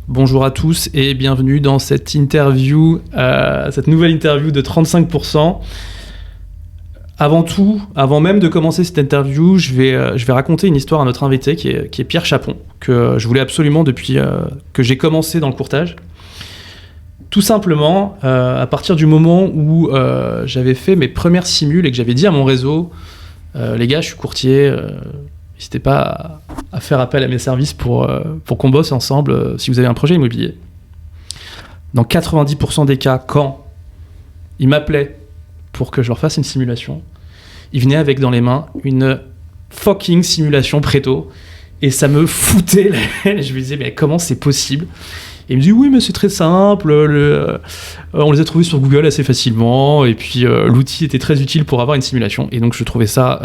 Bonjour à tous et bienvenue dans cette interview, cette nouvelle interview de 35%. Avant tout, avant même de commencer cette interview, je vais raconter une histoire à notre invité qui est Pierre Chapon, que je voulais absolument depuis que j'ai commencé dans le courtage. Tout simplement, à partir du moment où j'avais fait mes premières simules et que j'avais dit à mon réseau, les gars, je suis courtier, n'hésitez pas à faire appel à mes services pour qu'on bosse ensemble si vous avez un projet immobilier. Dans 90% des cas, quand ils m'appelaient pour que je leur fasse une simulation, ils venaient avec dans les mains une fucking simulation Préto et ça me foutait la haine. Je me disais, mais comment c'est possible ? Et il me dit, oui, mais c'est très simple, on les a trouvés sur Google assez facilement, et puis l'outil était très utile pour avoir une simulation. Et donc je trouvais ça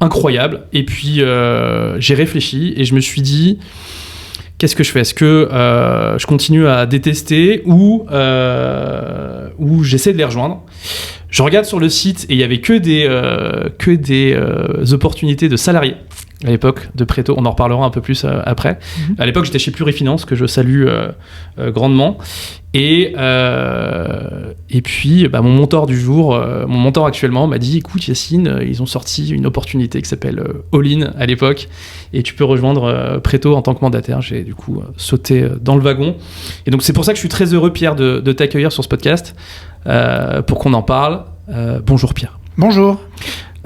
incroyable. Et puis j'ai réfléchi et je me suis dit, qu'est-ce que je fais ? Est-ce que je continue à détester ou j'essaie de les rejoindre ? Je regarde sur le site et il n'y avait que des opportunités de salariés à l'époque de Préto. On en reparlera un peu plus après. À l'époque, j'étais chez Plurifinance, que je salue grandement. Et puis, mon mentor du jour, mon mentor actuellement m'a dit, écoute Yacine, ils ont sorti une opportunité qui s'appelle All-in à l'époque, et tu peux rejoindre Préto en tant que mandataire. J'ai du coup sauté dans le wagon. Et donc c'est pour ça que je suis très heureux, Pierre, de t'accueillir sur ce podcast pour qu'on en parle. Bonjour Pierre. Bonjour.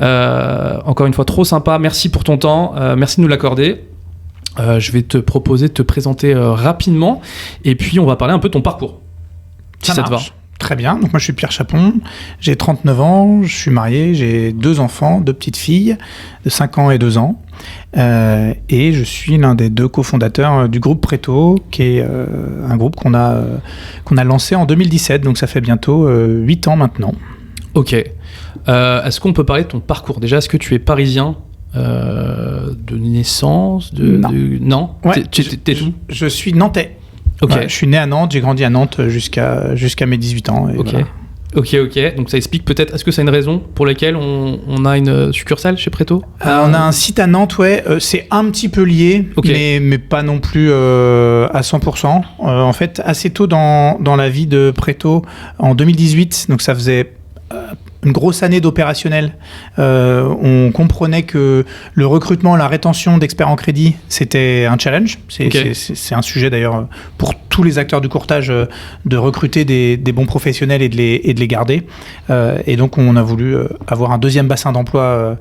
Encore une fois, trop sympa. Merci pour ton temps. Merci de nous l'accorder. Je vais te proposer de te présenter rapidement et puis on va parler un peu de ton parcours. Si ça te va. Très bien. Donc moi je suis Pierre Chapon, j'ai 39 ans, je suis marié, j'ai 2 enfants, 2 petites filles de 5 ans et 2 ans. Et je suis l'un des 2 cofondateurs du groupe Préto, qui est un groupe qu'on a lancé en 2017, donc ça fait bientôt 8 ans maintenant. Ok. Est-ce qu'on peut parler de ton parcours ? Déjà, est-ce que tu es parisien de naissance Non. Ouais, t'es où ? Je suis nantais. Ok. Ouais, je suis né à Nantes, j'ai grandi à Nantes jusqu'à mes 18 ans. Et ok. Voilà. Ok. Donc ça explique peut-être, est-ce que c'est une raison pour laquelle on a une succursale chez Préto ? On a un site à Nantes, ouais. C'est un petit peu lié, mais pas non plus à 100%. En fait, assez tôt dans la vie de Préto, en 2018, donc ça faisait une grosse année d'opérationnel. On comprenait que le recrutement, la rétention d'experts en crédit, c'était un challenge. C'est un sujet d'ailleurs pour tous les acteurs du courtage de recruter des bons professionnels et de les garder. Et donc on a voulu avoir un deuxième bassin d'emploi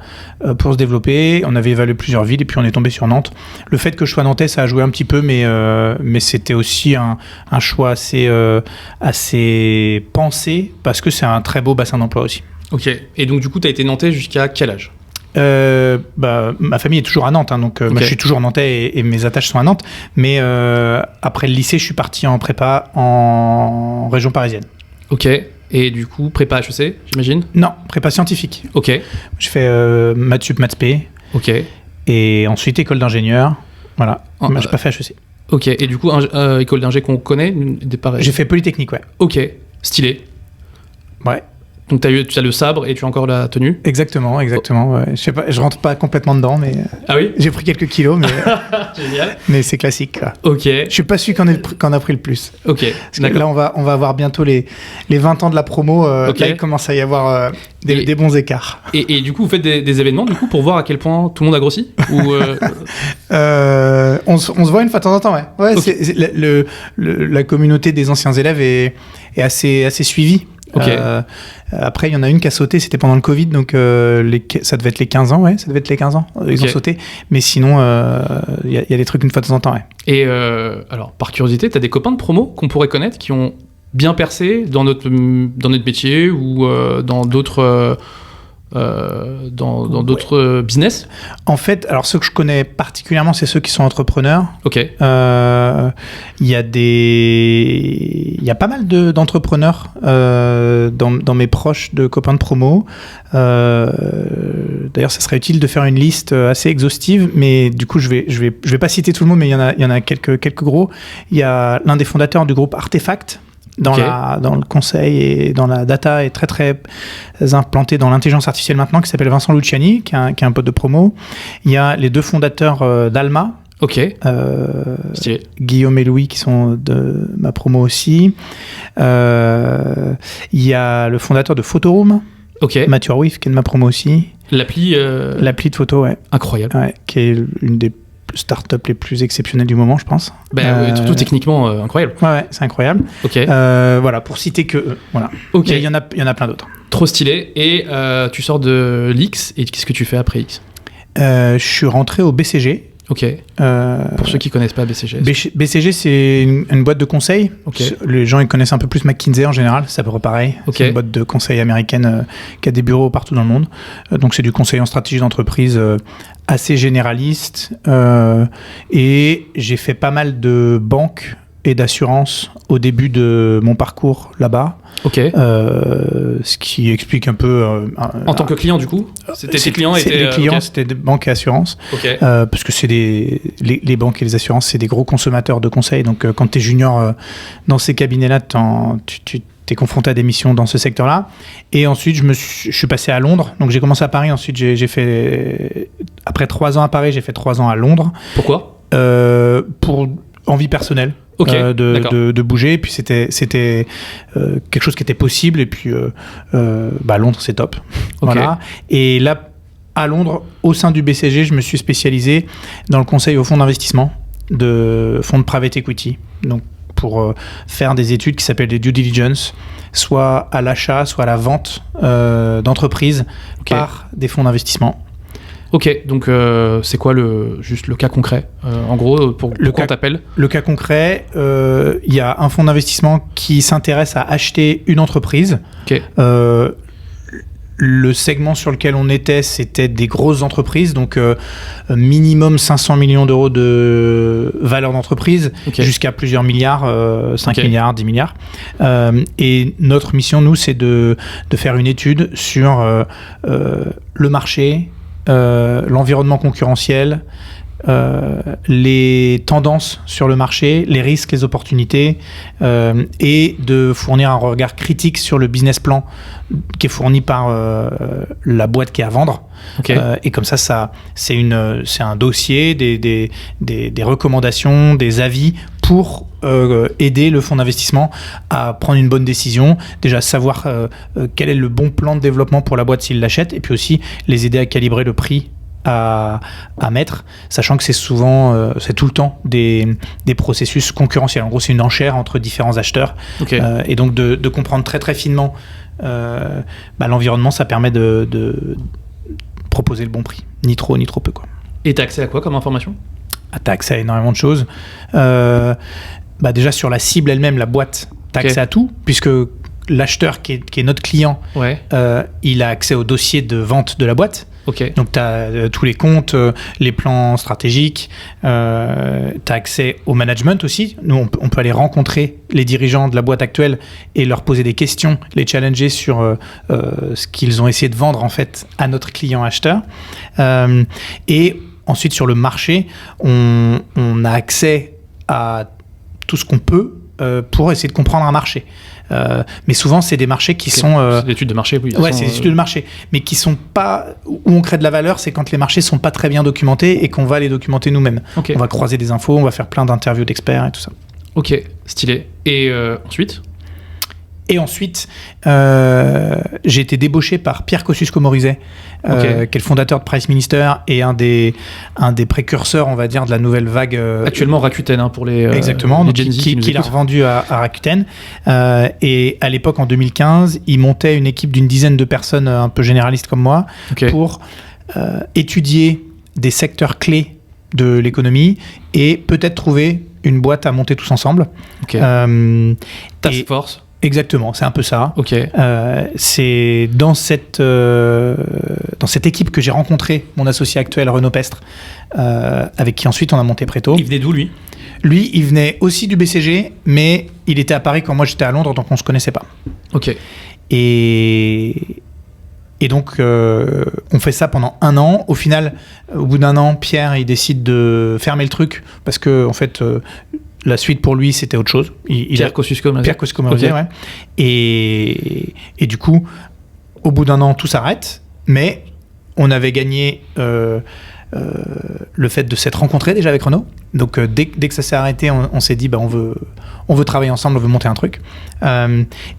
pour se développer. On avait évalué plusieurs villes et puis on est tombé sur Nantes. Le fait que je sois nantais, ça a joué un petit peu, mais c'était aussi un choix assez pensé parce que c'est un très beau bassin d'emploi aussi. Ok. Et donc du coup, tu as été nantais jusqu'à quel âge ? Ma famille est toujours à Nantes, hein, donc moi, je suis toujours nantais et mes attaches sont à Nantes. Mais après le lycée, je suis parti en prépa en région parisienne. Ok. Et du coup, prépa HEC, j'imagine ? Non, prépa scientifique. Ok. Je fais maths sup, maths spé. Ok. Et ensuite école d'ingénieur. Voilà. Moi, je n'ai pas fait HEC. Ok. Et du coup, école d'ingé qu'on connaît, J'ai fait Polytechnique, ouais. Ok. Stylé. Ouais. Donc tu as le sabre et tu as encore la tenue ? Exactement. Ouais. Je sais pas, je rentre pas complètement dedans, mais ah oui, j'ai pris quelques kilos, mais génial. Mais c'est classique, quoi. Ok. Je suis pas celui qu'en a pris le plus. Ok. Parce que là, on va avoir bientôt les 20 ans de la promo. Là, il commence à y avoir des bons écarts. Et du coup, vous faites des événements du coup pour voir à quel point tout le monde a grossi ou on se voit une fois de temps en temps, ouais. Ouais. Okay. La communauté des anciens élèves est assez suivie. Okay. Après, il y en a une qui a sauté, c'était pendant le Covid, donc ça devait être les 15 ans, ouais, ça devait être les 15 ans, ils ont sauté. Mais sinon, il y a des trucs une fois de temps en temps, ouais. Et alors, par curiosité, tu as des copains de promo qu'on pourrait connaître qui ont bien percé dans notre métier ou dans d'autres business ? En fait, alors ceux que je connais particulièrement, c'est ceux qui sont entrepreneurs. Ok. Il y a pas mal d'entrepreneurs dans mes proches de copains de promo. D'ailleurs, ça serait utile de faire une liste assez exhaustive, mais du coup, je vais pas citer tout le monde, mais il y en a quelques gros. Il y a l'un des fondateurs du groupe Artefact. Dans le conseil et dans la data est très très implanté dans l'intelligence artificielle maintenant, qui s'appelle Vincent Luciani, qui est un pote de promo. Il y a les 2 fondateurs d'Alma, Ok. Stylé. Guillaume et Louis qui sont de ma promo aussi. Il y a le fondateur de Photoroom, Mathieu Ruiff, qui est de ma promo aussi. L'appli de photo, ouais. Incroyable. Ouais, qui est une des startups les plus exceptionnelles du moment, je pense. Surtout techniquement incroyable. Ouais, c'est incroyable. Ok. Voilà, pour citer que eux. Voilà. Ok. Il y en a plein d'autres. Trop stylé. Et tu sors de l'X, et qu'est-ce que tu fais après X? Je suis rentré au BCG. Ok. Pour ceux qui ne connaissent pas BCG. BCG, c'est une boîte de conseil. Okay. Les gens ils connaissent un peu plus McKinsey en général, c'est à peu près pareil. Okay. C'est une boîte de conseil américaine qui a des bureaux partout dans le monde. Donc c'est du conseil en stratégie d'entreprise assez généraliste. Et j'ai fait pas mal de banques et d'assurances au début de mon parcours là-bas. Ok. Ce qui explique un peu... en tant que client, du coup, c'était tes clients Les clients, c'était des banques et assurances. Okay. Parce que c'est les banques et les assurances, c'est des gros consommateurs de conseils. Donc, quand tu es junior dans ces cabinets-là, tu t'es confronté à des missions dans ce secteur-là. Et ensuite, je suis passé à Londres. Donc, j'ai commencé à Paris. Ensuite, j'ai fait... Après 3 ans à Paris, j'ai fait 3 ans à Londres. Pourquoi ? Pour envie personnelle. De bouger, et puis c'était quelque chose qui était possible, et puis Londres c'est top. Voilà. Et là à Londres, au sein du BCG, je me suis spécialisé dans le conseil aux fonds d'investissement, de fonds de private equity, donc pour faire des études qui s'appellent des due diligence, soit à l'achat, soit à la vente d'entreprises par des fonds d'investissement. Ok, donc c'est quoi juste le cas concret en gros, pourquoi on t'appelle ? Le cas concret, il y a un fonds d'investissement qui s'intéresse à acheter une entreprise. Okay. Le segment sur lequel on était, c'était des grosses entreprises, donc minimum 500 millions d'euros de valeur d'entreprise, jusqu'à plusieurs milliards, 5 milliards, 10 milliards. Et notre mission, nous, c'est de faire une étude sur le marché, l'environnement concurrentiel, les tendances sur le marché, les risques, les opportunités, et de fournir un regard critique sur le business plan qui est fourni par la boîte qui est à vendre. Et comme ça c'est un dossier, des recommandations, des avis pour aider le fonds d'investissement à prendre une bonne décision, déjà savoir quel est le bon plan de développement pour la boîte s'il l'achète, et puis aussi les aider à calibrer le prix à mettre, sachant que c'est souvent, c'est tout le temps des processus concurrentiels. En gros, c'est une enchère entre différents acheteurs. Et donc de comprendre très très finement l'environnement, ça permet de proposer le bon prix, ni trop peu, quoi. Et t'as accès à quoi comme information ? T'as accès à énormément de choses. Déjà sur la cible elle-même, la boîte, t'as accès à tout, puisque l'acheteur qui est notre client, il a accès au dossier de vente de la boîte. Donc tu as tous les comptes, les plans stratégiques, tu as accès au management aussi. Nous, on peut aller rencontrer les dirigeants de la boîte actuelle et leur poser des questions, les challenger sur ce qu'ils ont essayé de vendre en fait à notre client acheteur. Et ensuite sur le marché, on a accès à tout ce qu'on peut pour essayer de comprendre un marché. Mais souvent, c'est des marchés qui sont... c'est des études de marché, oui. Ouais, c'est des études de marché. Mais qui sont pas... Où on crée de la valeur, c'est quand les marchés sont pas très bien documentés et qu'on va les documenter nous-mêmes. On va croiser des infos, on va faire plein d'interviews d'experts et tout ça. Ok, stylé. Et ensuite ? Et ensuite, j'ai été débauché par Pierre Kosciusko-Morizet, qui est le fondateur de Price Minister et un des précurseurs, on va dire, de la nouvelle vague. Actuellement Rakuten, pour les exactement, les Gen Z qui l'a revendu à Rakuten. Et à l'époque, en 2015, il montait une équipe d'une dizaine de personnes un peu généralistes comme moi pour étudier des secteurs clés de l'économie et peut-être trouver une boîte à monter tous ensemble. Task Force. Exactement, c'est un peu ça. C'est dans cette équipe que j'ai rencontré mon associé actuel, Renaud Pestre, avec qui ensuite on a monté Preto. Il venait d'où, lui ? Lui, il venait aussi du BCG, mais il était à Paris quand moi j'étais à Londres, donc on ne se connaissait pas. Et donc, on fait ça pendant 1 an. Au final, au bout d'1 an, Pierre, il décide de fermer le truc parce que, en fait... la suite pour lui, c'était autre chose. Pierre Kosciusko-Morizet, ouais. Et du coup, au bout d'1 an, tout s'arrête. Mais on avait gagné le fait de s'être rencontrés déjà avec Renaud. Donc dès que ça s'est arrêté, on s'est dit on veut travailler ensemble, on veut monter un truc.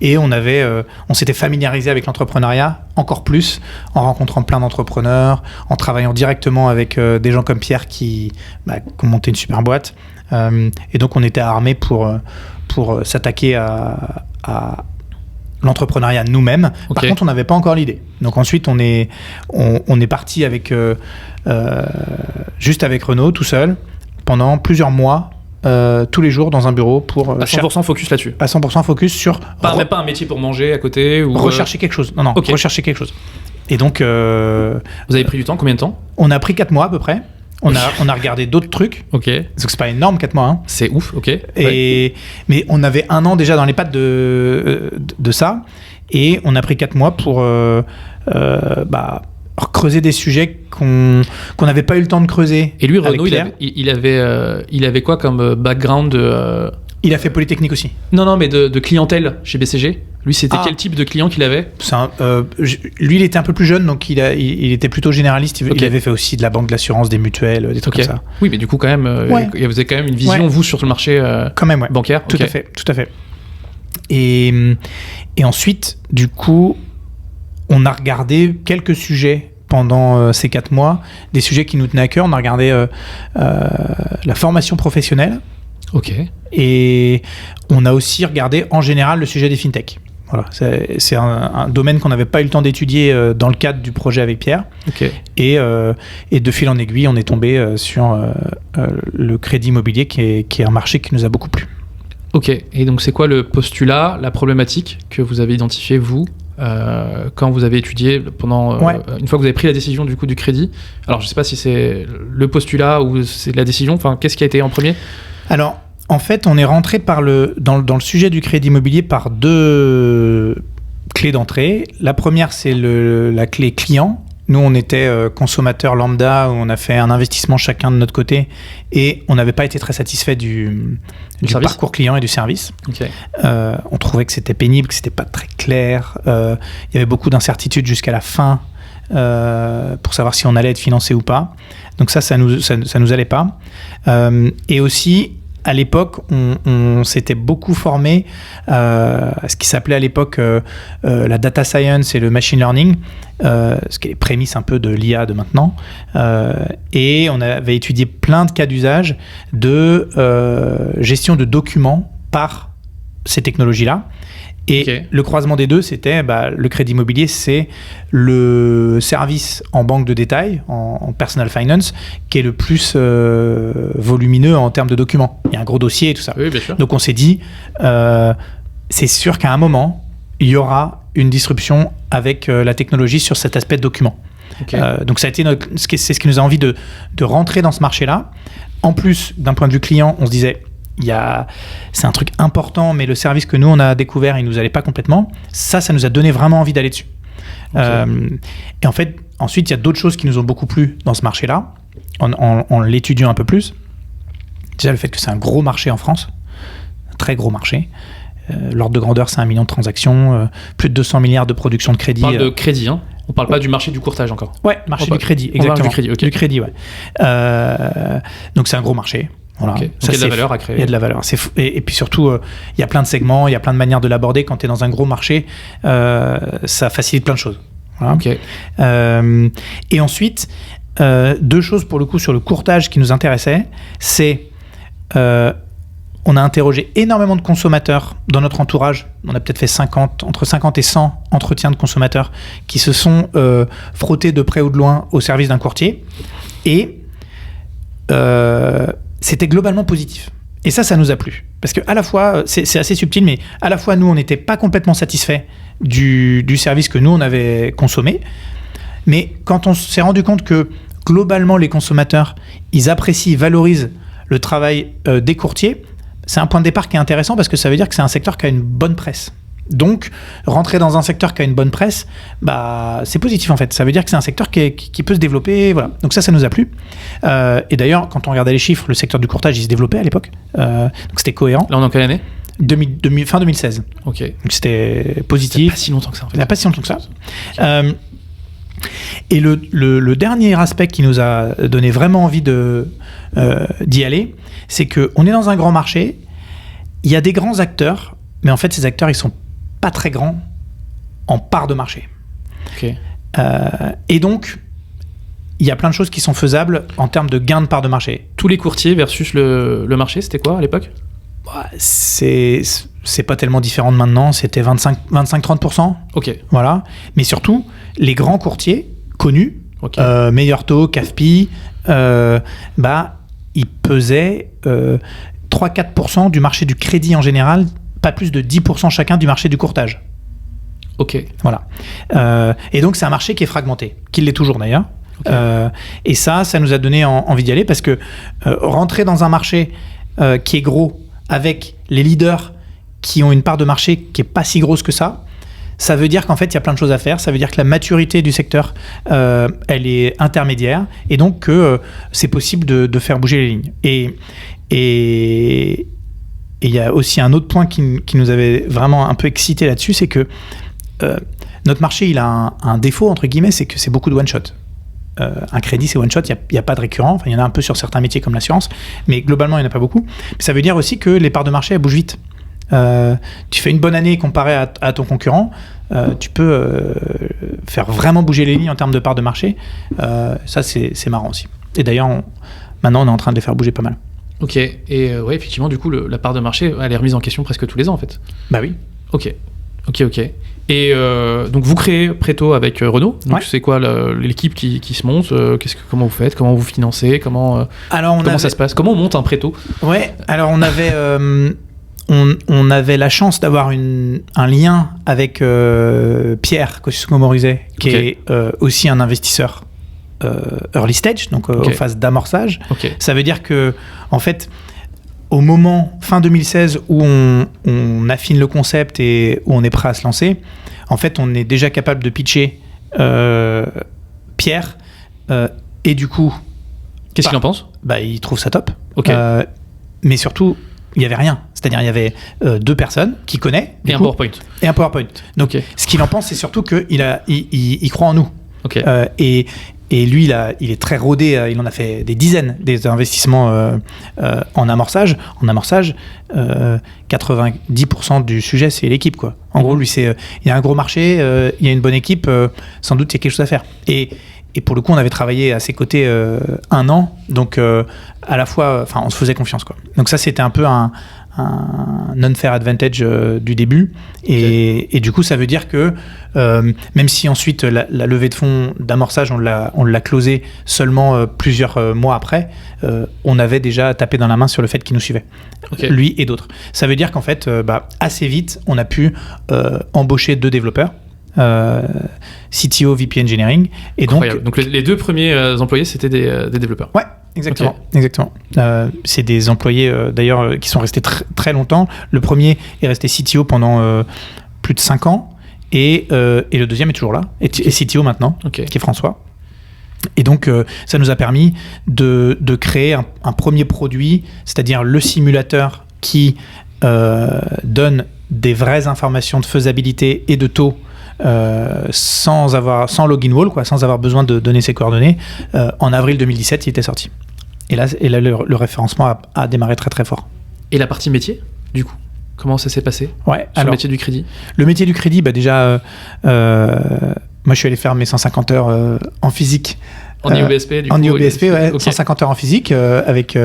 Et on s'était familiarisé avec l'entrepreneuriat encore plus en rencontrant plein d'entrepreneurs, en travaillant directement avec des gens comme Pierre qui ont monté une super boîte. Et donc on était armés pour s'attaquer à l'entrepreneuriat nous-mêmes. Okay. Par contre, on n'avait pas encore l'idée. Donc ensuite, on est parti avec juste avec Renaud, tout seul, pendant plusieurs mois, tous les jours dans un bureau pour... à 100% focus là-dessus. À 100% focus sur... Pas un métier pour manger à côté ou... Rechercher quelque chose. Non, okay. Rechercher quelque chose. Et donc... Vous avez pris du temps? Combien de temps? On a pris 4 mois à peu près. On a regardé d'autres trucs. Ok. Parce que c'est pas énorme, 4 mois. Hein. C'est ouf, ok. Mais on avait 1 an déjà dans les pattes de ça. Et on a pris 4 mois pour creuser des sujets qu'on n'avait pas eu le temps de creuser. Et lui, Renaud, il avait quoi comme background Il a fait Polytechnique aussi. Non, mais de clientèle chez BCG. Lui, c'était quel type de client qu'il avait? Lui, il était un peu plus jeune, donc il était plutôt généraliste. Il avait fait aussi de la banque, de l'assurance, des mutuelles, des trucs comme ça. Oui, mais du coup, quand même, vous avez quand même une vision, vous, sur le marché quand même, bancaire. Tout à fait. Et ensuite, du coup, on a regardé quelques sujets pendant ces 4 mois, des sujets qui nous tenaient à cœur. On a regardé la formation professionnelle. Ok. Et on a aussi regardé en général le sujet des fintech. Voilà, c'est un domaine qu'on n'avait pas eu le temps d'étudier dans le cadre du projet avec Pierre. Okay. Et de fil en aiguille, on est tombé sur le crédit immobilier qui est un marché qui nous a beaucoup plu. Ok, et donc c'est quoi le postulat, la problématique que vous avez identifiée, vous, quand vous avez étudié pendant une fois que vous avez pris la décision du coup du crédit? Alors je ne sais pas si c'est le postulat ou c'est la décision, enfin qu'est-ce qui a été en premier? Alors, en fait, on est rentré dans le sujet du crédit immobilier par 2 clés d'entrée. La première, c'est la clé client. Nous, on était consommateurs lambda, où on a fait un investissement chacun de notre côté et on n'avait pas été très satisfait du parcours client et du service. Okay. On trouvait que c'était pénible, que c'était pas très clair. Il y avait beaucoup d'incertitudes jusqu'à la fin pour savoir si on allait être financé ou pas. Donc ça nous allait pas. Et aussi, à l'époque, on s'était beaucoup formé à ce qui s'appelait à l'époque la data science et le machine learning, ce qui est les prémices un peu de l'IA de maintenant. Et on avait étudié plein de cas d'usage de gestion de documents par ces technologies-là. Et le croisement des deux, c'était le crédit immobilier, c'est le service en banque de détail, en personal finance, qui est le plus volumineux en termes de documents. Il y a un gros dossier et tout ça. Oui, bien sûr. Donc on s'est dit, c'est sûr qu'à un moment, il y aura une disruption avec la technologie sur cet aspect de document. Okay. Donc ça a été c'est ce qui nous a envie de rentrer dans ce marché-là. En plus, d'un point de vue client, on se disait, c'est un truc important, mais le service que nous on a découvert, il nous allait pas complètement. Ça nous a donné vraiment envie d'aller dessus. Okay. Et en fait, ensuite, il y a d'autres choses qui nous ont beaucoup plu dans ce marché-là, en l'étudiant un peu plus. Déjà, le fait que c'est un gros marché en France, un très gros marché. L'ordre de grandeur, c'est 1 million de transactions, plus de 200 milliards de production de crédit. On parle de crédit, hein. On parle pas du marché du courtage encore. Ouais, marché du crédit, exactement. Du crédit, okay. Du crédit, ouais. Donc c'est un gros marché. Voilà. Okay. Donc il y a de la valeur à créer. Il y a de la valeur. Et puis surtout, il y a plein de segments, il y a plein de manières de l'aborder. Quand tu es dans un gros marché, ça facilite plein de choses. Voilà. Okay. Et ensuite, 2 choses pour le coup sur le courtage qui nous intéressaient, c'est on a interrogé énormément de consommateurs dans notre entourage. On a peut-être fait entre 50 et 100 entretiens de consommateurs qui se sont frottés de près ou de loin au service d'un courtier. Et c'était globalement positif. Et ça nous a plu. Parce qu'à la fois, c'est assez subtil, mais à la fois, nous, on n'était pas complètement satisfaits du service que nous, on avait consommé. Mais quand on s'est rendu compte que, globalement, les consommateurs, ils apprécient, valorisent le travail des courtiers, c'est un point de départ qui est intéressant parce que ça veut dire que c'est un secteur qui a une bonne presse. Donc, rentrer dans un secteur qui a une bonne presse, c'est positif en fait. Ça veut dire que c'est un secteur qui peut se développer. Voilà. Donc ça nous a plu. Et d'ailleurs, quand on regardait les chiffres, le secteur du courtage, il se développait à l'époque. Donc c'était cohérent. Là, on est en quelle année ? Fin 2016. Ok. Donc c'était positif. Ça fait pas si longtemps que ça en fait. Ça fait pas si longtemps que ça. Et le dernier aspect qui nous a donné vraiment envie d'y aller, c'est qu'on est dans un grand marché, il y a des grands acteurs, mais en fait, ces acteurs, ils sont pas très grands en part de marché. Okay. Et donc, il y a plein de choses qui sont faisables en termes de gain de part de marché. Tous les courtiers versus le marché, c'était quoi à l'époque ? C'est pas tellement différent de maintenant, c'était 25-30%. Ok. Voilà. Mais surtout, les grands courtiers connus, okay. Meilleur Taux, CAFPI, ils pesaient 3-4% du marché du crédit en général, pas plus de 10% chacun du marché du courtage. Ok. Voilà. Et donc, c'est un marché qui est fragmenté, qui l'est toujours d'ailleurs. Okay. Et ça nous a donné envie d'y aller parce que rentrer dans un marché qui est gros avec les leaders qui ont une part de marché qui n'est pas si grosse que ça veut dire qu'en fait, il y a plein de choses à faire. Ça veut dire que la maturité du secteur, elle est intermédiaire et donc que c'est possible de faire bouger les lignes. Et il y a aussi un autre point qui nous avait vraiment un peu excité là-dessus, c'est que notre marché, il a un défaut, entre guillemets, c'est que c'est beaucoup de one-shot. Un crédit, c'est one-shot, il n'y a pas de récurrent. Enfin, il y en a un peu sur certains métiers comme l'assurance, mais globalement, il n'y en a pas beaucoup. Mais ça veut dire aussi que les parts de marché, elles bougent vite. Tu fais une bonne année comparé à ton concurrent, tu peux faire vraiment bouger les lignes en termes de parts de marché. Ça, c'est marrant aussi. Et d'ailleurs, maintenant, on est en train de les faire bouger pas mal. Ok, et ouais, effectivement, du coup, la part de marché, elle est remise en question presque tous les ans, en fait. Bah oui. Ok. Et donc, vous créez Preto avec Renaud. Donc, ouais. C'est quoi l'équipe qui se monte comment vous faites ? Comment vous financez ? Comment ça se passe ? Comment on monte un Preto ? Ouais, alors on avait... On avait la chance d'avoir un lien avec Pierre Kosciusko-Morizet, qui est aussi un investisseur early stage, donc en phase d'amorçage. Ça veut dire que, en fait, au moment, fin 2016, où on affine le concept et où on est prêt à se lancer, en fait, on est déjà capable de pitcher Pierre, et du coup... Qu'est-ce qu'il en pense ? Il trouve ça top. Mais surtout... il n'y avait rien. C'est-à-dire, il y avait 2 personnes qui connaissent. Et un PowerPoint. Donc, ce qu'il en pense, c'est surtout qu'il croit en nous. Et lui, il est très rodé. Il en a fait des dizaines des investissements en amorçage. En amorçage, 90% du sujet, c'est l'équipe, quoi. En gros, lui, il y a un gros marché, il y a une bonne équipe, sans doute, il y a quelque chose à faire. Et pour le coup, on avait travaillé à ses côtés 1 an, donc à la fois, on se faisait confiance, quoi. Donc ça, c'était un peu un non-fair advantage du début. Et du coup, ça veut dire que même si ensuite la levée de fonds d'amorçage, on l'a closé seulement plusieurs mois après, on avait déjà tapé dans la main sur le fait qu'il nous suivait, lui et d'autres. Ça veut dire qu'en fait, assez vite, on a pu embaucher 2 développeurs. CTO, VP Engineering. Et donc les 2 premiers employés, c'était des développeurs. Ouais, exactement. C'est des employés d'ailleurs qui sont restés très longtemps. Le premier est resté CTO pendant plus de 5 ans et le deuxième est toujours là, et CTO maintenant, qui est François. Et donc ça nous a permis de créer un premier produit, c'est-à-dire le simulateur qui donne des vraies informations de faisabilité et de taux sans login wall, sans avoir besoin de donner ses coordonnées. En avril 2017, il était sorti. Et là le référencement a démarré très très fort. Et la partie métier, du coup, comment ça s'est passé sur le métier du crédit ? Le métier du crédit, déjà, moi je suis allé faire mes 150 heures en physique. En IOBSP, du coup. En IOBSP, 150 heures en physique avec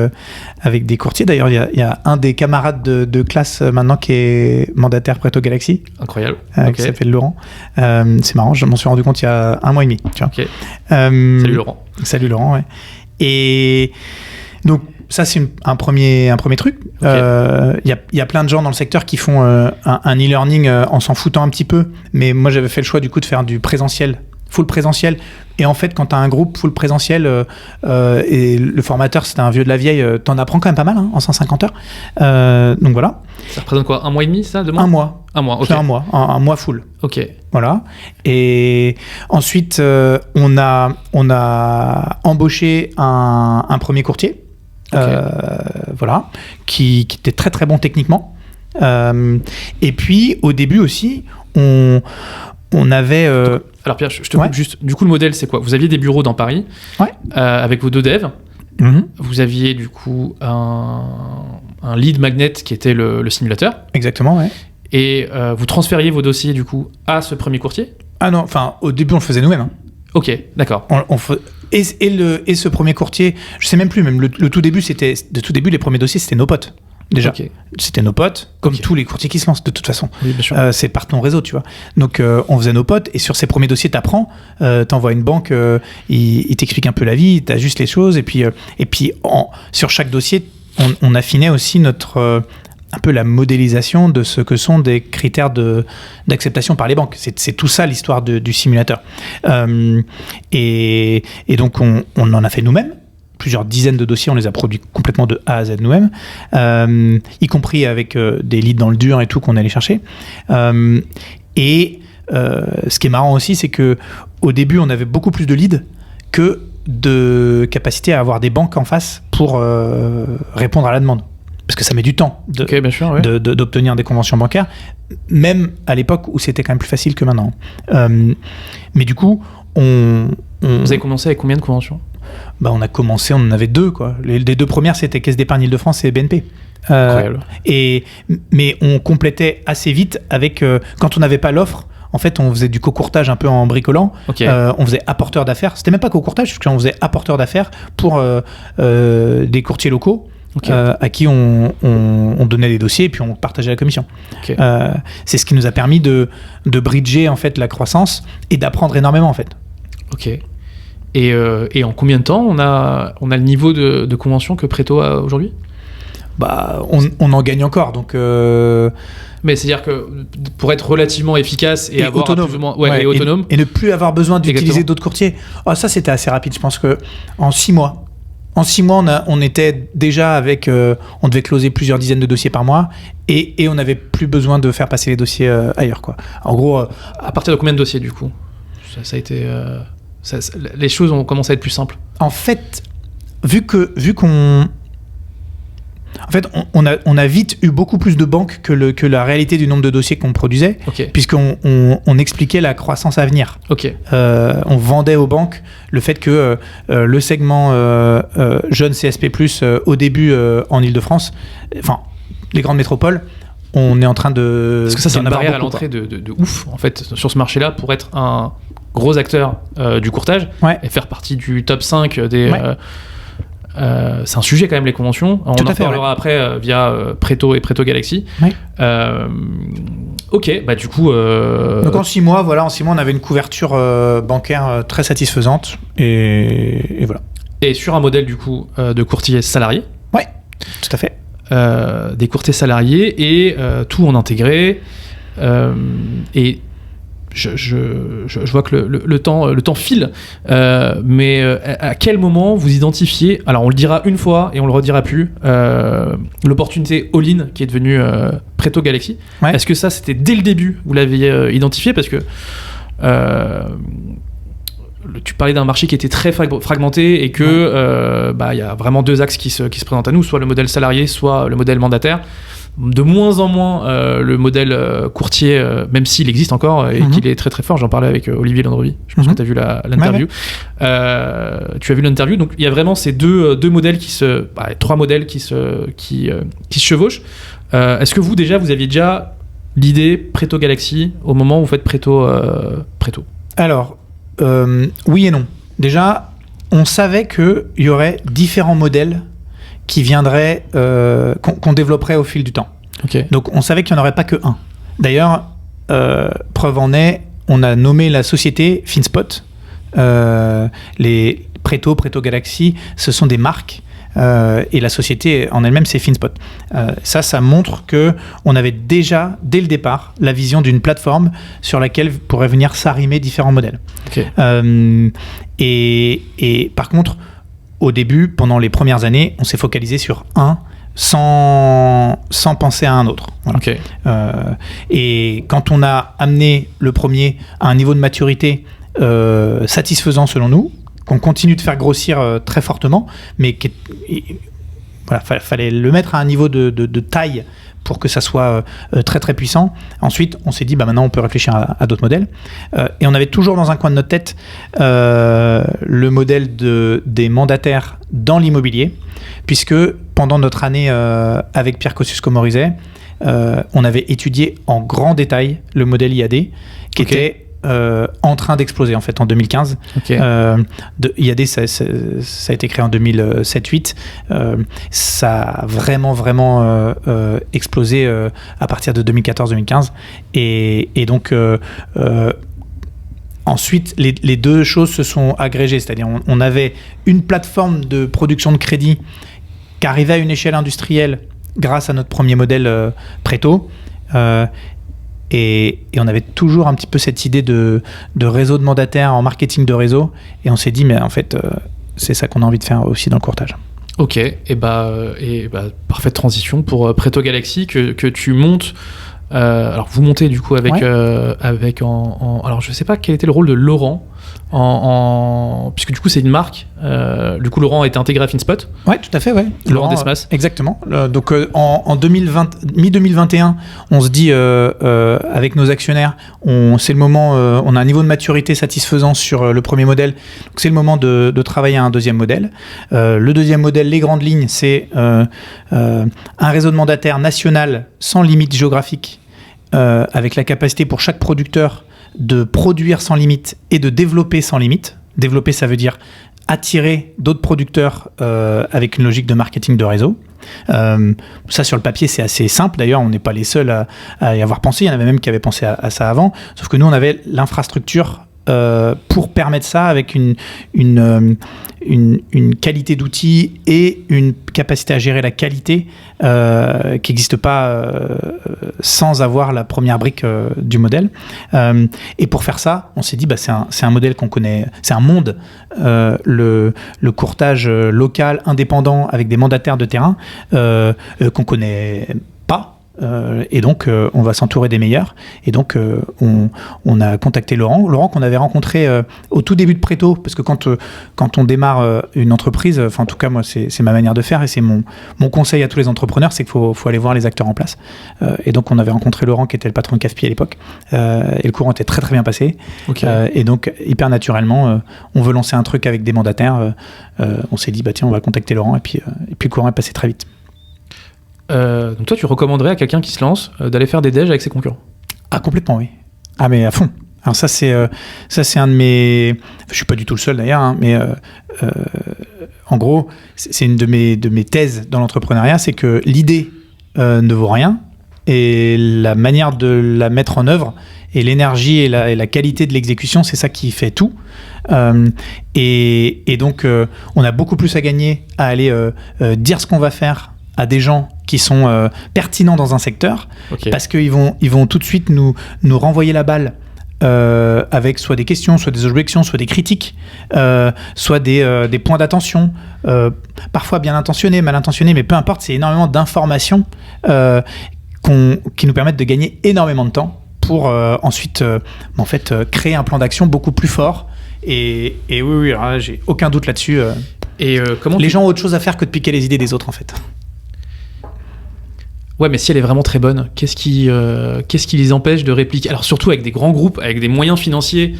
des courtiers. D'ailleurs, il y a un des camarades de classe maintenant qui est mandataire Preto Galaxy. Incroyable. Qui s'appelle Laurent. C'est marrant, je m'en suis rendu compte il y a 1 mois et demi. Tu vois. Salut Laurent. Salut Laurent, ouais. Et donc, ça, c'est un premier truc. Il y a plein de gens dans le secteur qui font un e-learning en s'en foutant un petit peu. Mais moi, j'avais fait le choix du coup de faire du présentiel, full présentiel. Et en fait, quand tu as un groupe full présentiel et le formateur, c'était un vieux de la vieille, t'en apprends quand même pas mal en 150 heures. Donc voilà. Ça représente quoi ? 1 mois et demi, ça, 2 mois ? 1 mois. 1 mois, ok. Un mois full. Ok. Voilà. Et ensuite, on a embauché un premier courtier. Voilà, qui était très très bon techniquement. Et puis au début aussi, on avait... Alors Pierre, je te coupe juste. Du coup, le modèle, c'est quoi ? Vous aviez des bureaux dans Paris avec vos 2 devs. Vous aviez du coup un lead magnet qui était le simulateur. Exactement, ouais. Et vous transfériez vos dossiers du coup à ce premier courtier ? Ah non, enfin au début on le faisait nous-mêmes. Hein. Ok, d'accord. Et ce premier courtier, je sais même plus, même le tout début, les premiers dossiers c'était nos potes. Déjà, c'était nos potes, comme tous les courtiers qui se lancent de toute façon. Oui, bien sûr. C'est par ton réseau, tu vois. Donc, on faisait nos potes, et sur ces premiers dossiers, t'apprends, t'envoies une banque, il t'explique un peu la vie, t'ajustes les choses, et puis sur chaque dossier, on affinait aussi un peu la modélisation de ce que sont des critères d'acceptation par les banques. C'est tout ça l'histoire du simulateur. Et donc, on en a fait nous-mêmes. Plusieurs dizaines de dossiers, on les a produits complètement de A à Z nous-mêmes, y compris avec des leads dans le dur et tout qu'on allait chercher. Ce qui est marrant aussi, c'est qu'au début, on avait beaucoup plus de leads que de capacité à avoir des banques en face pour répondre à la demande. Parce que ça met du temps d'obtenir des conventions bancaires, même à l'époque où c'était quand même plus facile que maintenant. Mais du coup, Vous avez commencé avec combien de conventions ? On a commencé, on en avait 2, quoi. Les 2 premières, c'était Caisse d'Épargne Île-de-France et BNP. Incroyable. Mais on complétait assez vite avec... quand on n'avait pas l'offre, en fait, on faisait du cocourtage un peu en bricolant. On faisait apporteur d'affaires. C'était même pas cocourtage, parce qu'on faisait apporteur d'affaires pour des courtiers locaux. À qui on donnait des dossiers et puis on partageait la commission. C'est ce qui nous a permis de bridger en fait la croissance et d'apprendre énormément en fait. Ok. Et en combien de temps on a le niveau de convention que Préto a aujourd'hui ? On en gagne encore, donc... Mais c'est-à-dire que pour être relativement efficace et avoir autonome, plus ou moins, et autonome... Et ne plus avoir besoin d'utiliser d'autres courtiers. Ça, c'était assez rapide. Je pense qu'en 6 mois... En 6 mois, on était déjà avec... on devait closer plusieurs dizaines de dossiers par mois et on n'avait plus besoin de faire passer les dossiers ailleurs, quoi. En gros... à partir de combien de dossiers, du coup ? Ça a été... les choses ont commencé à être plus simples. En fait, vu qu'on... En fait, on a vite eu beaucoup plus de banques que la réalité du nombre de dossiers qu'on produisait, puisqu'on expliquait la croissance à venir. On vendait aux banques le fait que le segment jeune CSP+, au début en Ile-de-France, enfin, les grandes métropoles, on est en train de... Parce que ça, c'est une barrière à l'entrée de ouf, en fait, sur ce marché-là, pour être un gros acteur du courtage et faire partie du top 5 des... c'est un sujet quand même, les conventions. On en parlera après via Préto et Préto Galaxy. Du coup... Donc en 6 mois, on avait une couverture bancaire très satisfaisante et voilà. Et sur un modèle du coup de courtier salarié. Ouais, tout à fait. Des courtiers salariés et tout en intégré. Et je vois que le temps file, mais à quel moment vous identifiez, alors on le dira une fois et on le redira plus, l'opportunité all-in qui est devenue Préto Galaxy. Est-ce que ça c'était dès le début, vous l'aviez identifié, parce que tu parlais d'un marché qui était très fragmenté et que y a vraiment 2 axes qui se présentent à nous, soit le modèle salarié, soit le modèle mandataire. De moins en moins le modèle courtier, même s'il existe encore et qu'il est très très fort. J'en parlais avec Olivier Landrevi. Je pense que tu as vu l'interview. Tu as vu l'interview. Donc il y a vraiment ces deux modèles trois modèles qui se chevauchent. Est-ce que vous aviez déjà l'idée Préto Galaxy au moment où vous faites Préto? Alors oui et non. Déjà, on savait qu'il y aurait différents modèles qui viendraient, qu'on développerait au fil du temps. Donc on savait qu'il n'y en aurait pas que un. D'ailleurs, preuve en est, on a nommé la société FinSpot. Les Préto Galaxy, ce sont des marques, et la société en elle-même, c'est FinSpot. Ça montre qu'on avait déjà, dès le départ, la vision d'une plateforme sur laquelle pourraient venir s'arrimer différents modèles. Et par contre, au début, pendant les premières années, on s'est focalisé sur un sans penser à un autre. Et quand on a amené le premier à un niveau de maturité satisfaisant selon nous, qu'on continue de faire grossir très fortement, mais voilà, fallait le mettre à un niveau de taille pour que ça soit très très puissant. Ensuite, on s'est dit, maintenant on peut réfléchir à d'autres modèles. Et on avait toujours dans un coin de notre tête le modèle des mandataires dans l'immobilier, puisque pendant notre année avec Pierre Kosciusko-Morizet, on avait étudié en grand détail le modèle IAD, qui était en train d'exploser en fait en 2015. IAD, ça a été créé en 2007-8. Ça a vraiment explosé à partir de 2014-2015. Et donc ensuite, les deux choses se sont agrégées. C'est-à-dire on avait une plateforme de production de crédit qui arrivait à une échelle industrielle grâce à notre premier modèle Préto. Et on avait toujours un petit peu cette idée de réseau de mandataires en marketing de réseau. Et on s'est dit, mais en fait, c'est ça qu'on a envie de faire aussi dans le courtage. Ok, et parfaite transition pour Préto Galaxy que tu montes. Alors vous montez du coup avec alors je sais pas quel était le rôle de Laurent puisque du coup c'est une marque. Du coup Laurent a été intégré à FinSpot. Ouais, tout à fait, ouais. Laurent Desmas. Exactement. Donc en mi-2021, on se dit avec nos actionnaires, c'est le moment, on a un niveau de maturité satisfaisant sur le premier modèle. Donc c'est le moment de travailler à un deuxième modèle. Le deuxième modèle, les grandes lignes, c'est un réseau de mandataires national sans limite géographique, avec la capacité pour chaque producteur de produire sans limite et de développer sans limite. Développer, ça veut dire attirer d'autres producteurs avec une logique de marketing de réseau. Ça, sur le papier, c'est assez simple. D'ailleurs, on n'est pas les seuls à y avoir pensé. Il y en avait même qui avaient pensé à ça avant. Sauf que nous, on avait l'infrastructure pour permettre ça avec une qualité d'outils et une capacité à gérer la qualité qui n'existe pas sans avoir la première brique du modèle. Et pour faire ça, on s'est dit, c'est un modèle qu'on connaît, c'est un monde, le courtage local, indépendant, avec des mandataires de terrain qu'on connaît pas. Et donc on va s'entourer des meilleurs, et donc on a contacté Laurent qu'on avait rencontré au tout début de Préto, parce que quand on démarre une entreprise, enfin en tout cas moi c'est ma manière de faire, et c'est mon conseil à tous les entrepreneurs, c'est qu'il faut aller voir les acteurs en place. Et donc on avait rencontré Laurent qui était le patron de CAFPI à l'époque, et le courant était très très bien passé. Et donc hyper naturellement on veut lancer un truc avec des mandataires, on s'est dit tiens, on va contacter Laurent, et puis le courant est passé très vite. Donc toi, tu recommanderais à quelqu'un qui se lance d'aller faire des déj avec ses concurrents? Ah, complètement, oui. Ah, mais à fond. Alors ça c'est un de mes... Je suis pas du tout le seul d'ailleurs, hein, mais en gros, c'est une de mes thèses dans l'entrepreneuriat, c'est que l'idée ne vaut rien, et la manière de la mettre en œuvre, et l'énergie et la qualité de l'exécution, c'est ça qui fait tout. Et donc, on a beaucoup plus à gagner à aller dire ce qu'on va faire à des gens qui sont pertinents dans un secteur, parce qu'ils vont tout de suite nous renvoyer la balle avec soit des questions, soit des objections, soit des critiques, soit des points d'attention, parfois bien intentionnés, mal intentionnés, mais peu importe, c'est énormément d'informations qui nous permettent de gagner énormément de temps pour ensuite créer un plan d'action beaucoup plus fort. Et oui, alors là, j'ai aucun doute là-dessus. Les gens ont autre chose à faire que de piquer les idées des autres, en fait. Ouais, mais si elle est vraiment très bonne, qu'est-ce qui les empêche de répliquer? Alors surtout avec des grands groupes, avec des moyens financiers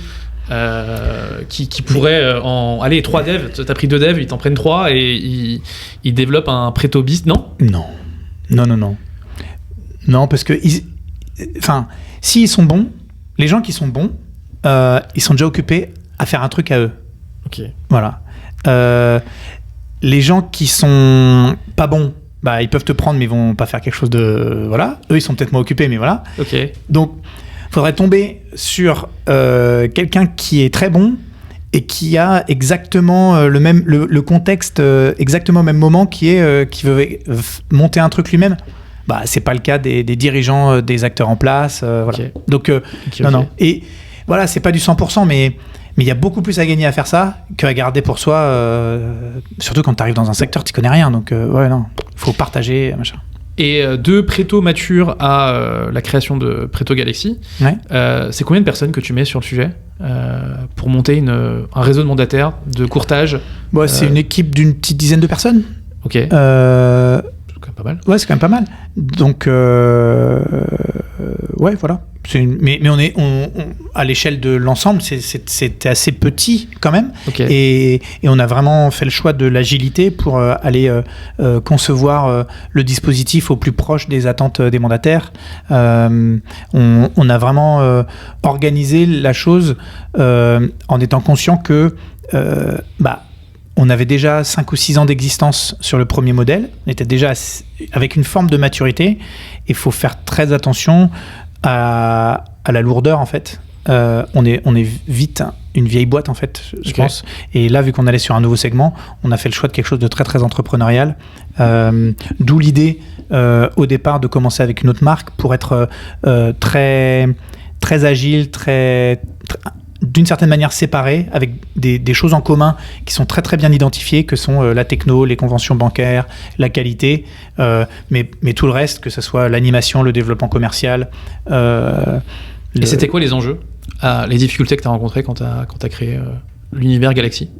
qui pourraient allez, 3 devs, t'as pris 2 devs, ils t'en prennent 3 et ils développent un Préto-Bis, non? Non, parce que s'ils sont bons, les gens qui sont bons, ils sont déjà occupés à faire un truc à eux. Ok. Voilà. Les gens qui sont pas bons, ils peuvent te prendre, mais ils vont pas faire quelque chose de... Voilà. Eux, ils sont peut-être moins occupés, mais voilà. Ok. Donc, il faudrait tomber sur quelqu'un qui est très bon et qui a exactement le contexte, exactement au même moment, qui veut monter un truc lui-même. C'est pas le cas des dirigeants, des acteurs en place. Voilà. Okay. Donc, non. Et voilà, c'est pas du 100%, mais il y a beaucoup plus à gagner à faire ça qu'à garder pour soi, surtout quand tu arrives dans un secteur, tu connais rien. Donc, faut partager, machin. Et de Préto mature à la création de Préto Galaxy, c'est combien de personnes que tu mets sur le sujet pour monter un réseau de mandataires, de courtage? C'est une équipe d'une petite dizaine de personnes. Ok. C'est quand même pas mal. Ouais, c'est quand même pas mal. Donc, ouais, voilà. Mais on à l'échelle de l'ensemble, c'était assez petit quand même. Okay. Et on a vraiment fait le choix de l'agilité pour aller concevoir le dispositif au plus proche des attentes des mandataires. On a vraiment organisé la chose en étant conscient que on avait déjà 5 ou 6 ans d'existence sur le premier modèle. On était déjà avec une forme de maturité. Il faut faire très attention à la lourdeur, en fait. On est vite une vieille boîte, en fait, je pense. Et là, vu qu'on allait sur un nouveau segment, on a fait le choix de quelque chose de très, très entrepreneurial. D'où l'idée, au départ, de commencer avec une autre marque pour être très, très agile, d'une certaine manière séparés, avec des choses en commun qui sont très très bien identifiées, que sont la techno, les conventions bancaires, la qualité, mais tout le reste, que ce soit l'animation, le développement commercial. Et c'était quoi les enjeux, les difficultés que tu as rencontrées quand tu as créé l'univers Galaxy?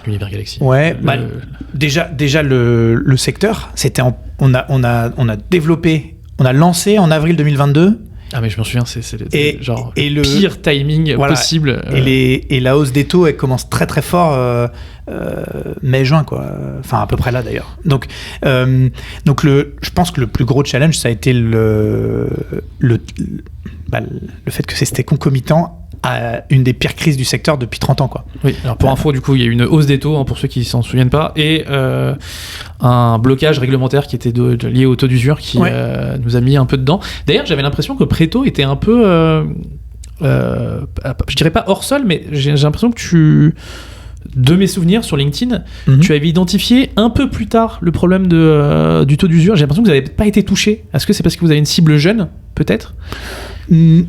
L'univers Galaxy. Ouais, déjà le secteur, c'était on a développé, on a lancé en avril 2022. Ah mais je me souviens, c'est le le pire timing possible. Et la hausse des taux, elle commence très très fort mai-juin, quoi. Enfin à peu près là d'ailleurs. Donc je pense que le plus gros challenge, ça a été le fait que c'était concomitant à une des pires crises du secteur depuis 30 ans, quoi. Oui, alors pour info, du coup, il y a eu une hausse des taux, pour ceux qui ne s'en souviennent pas, et un blocage réglementaire qui était lié au taux d'usure qui nous a mis un peu dedans. D'ailleurs, j'avais l'impression que Préto était un peu, je dirais pas hors sol, mais j'ai l'impression que de mes souvenirs sur LinkedIn, tu avais identifié un peu plus tard le problème du taux d'usure. J'ai l'impression que vous n'avez pas été touché. Est-ce que c'est parce que vous avez une cible jeune, peut-être ?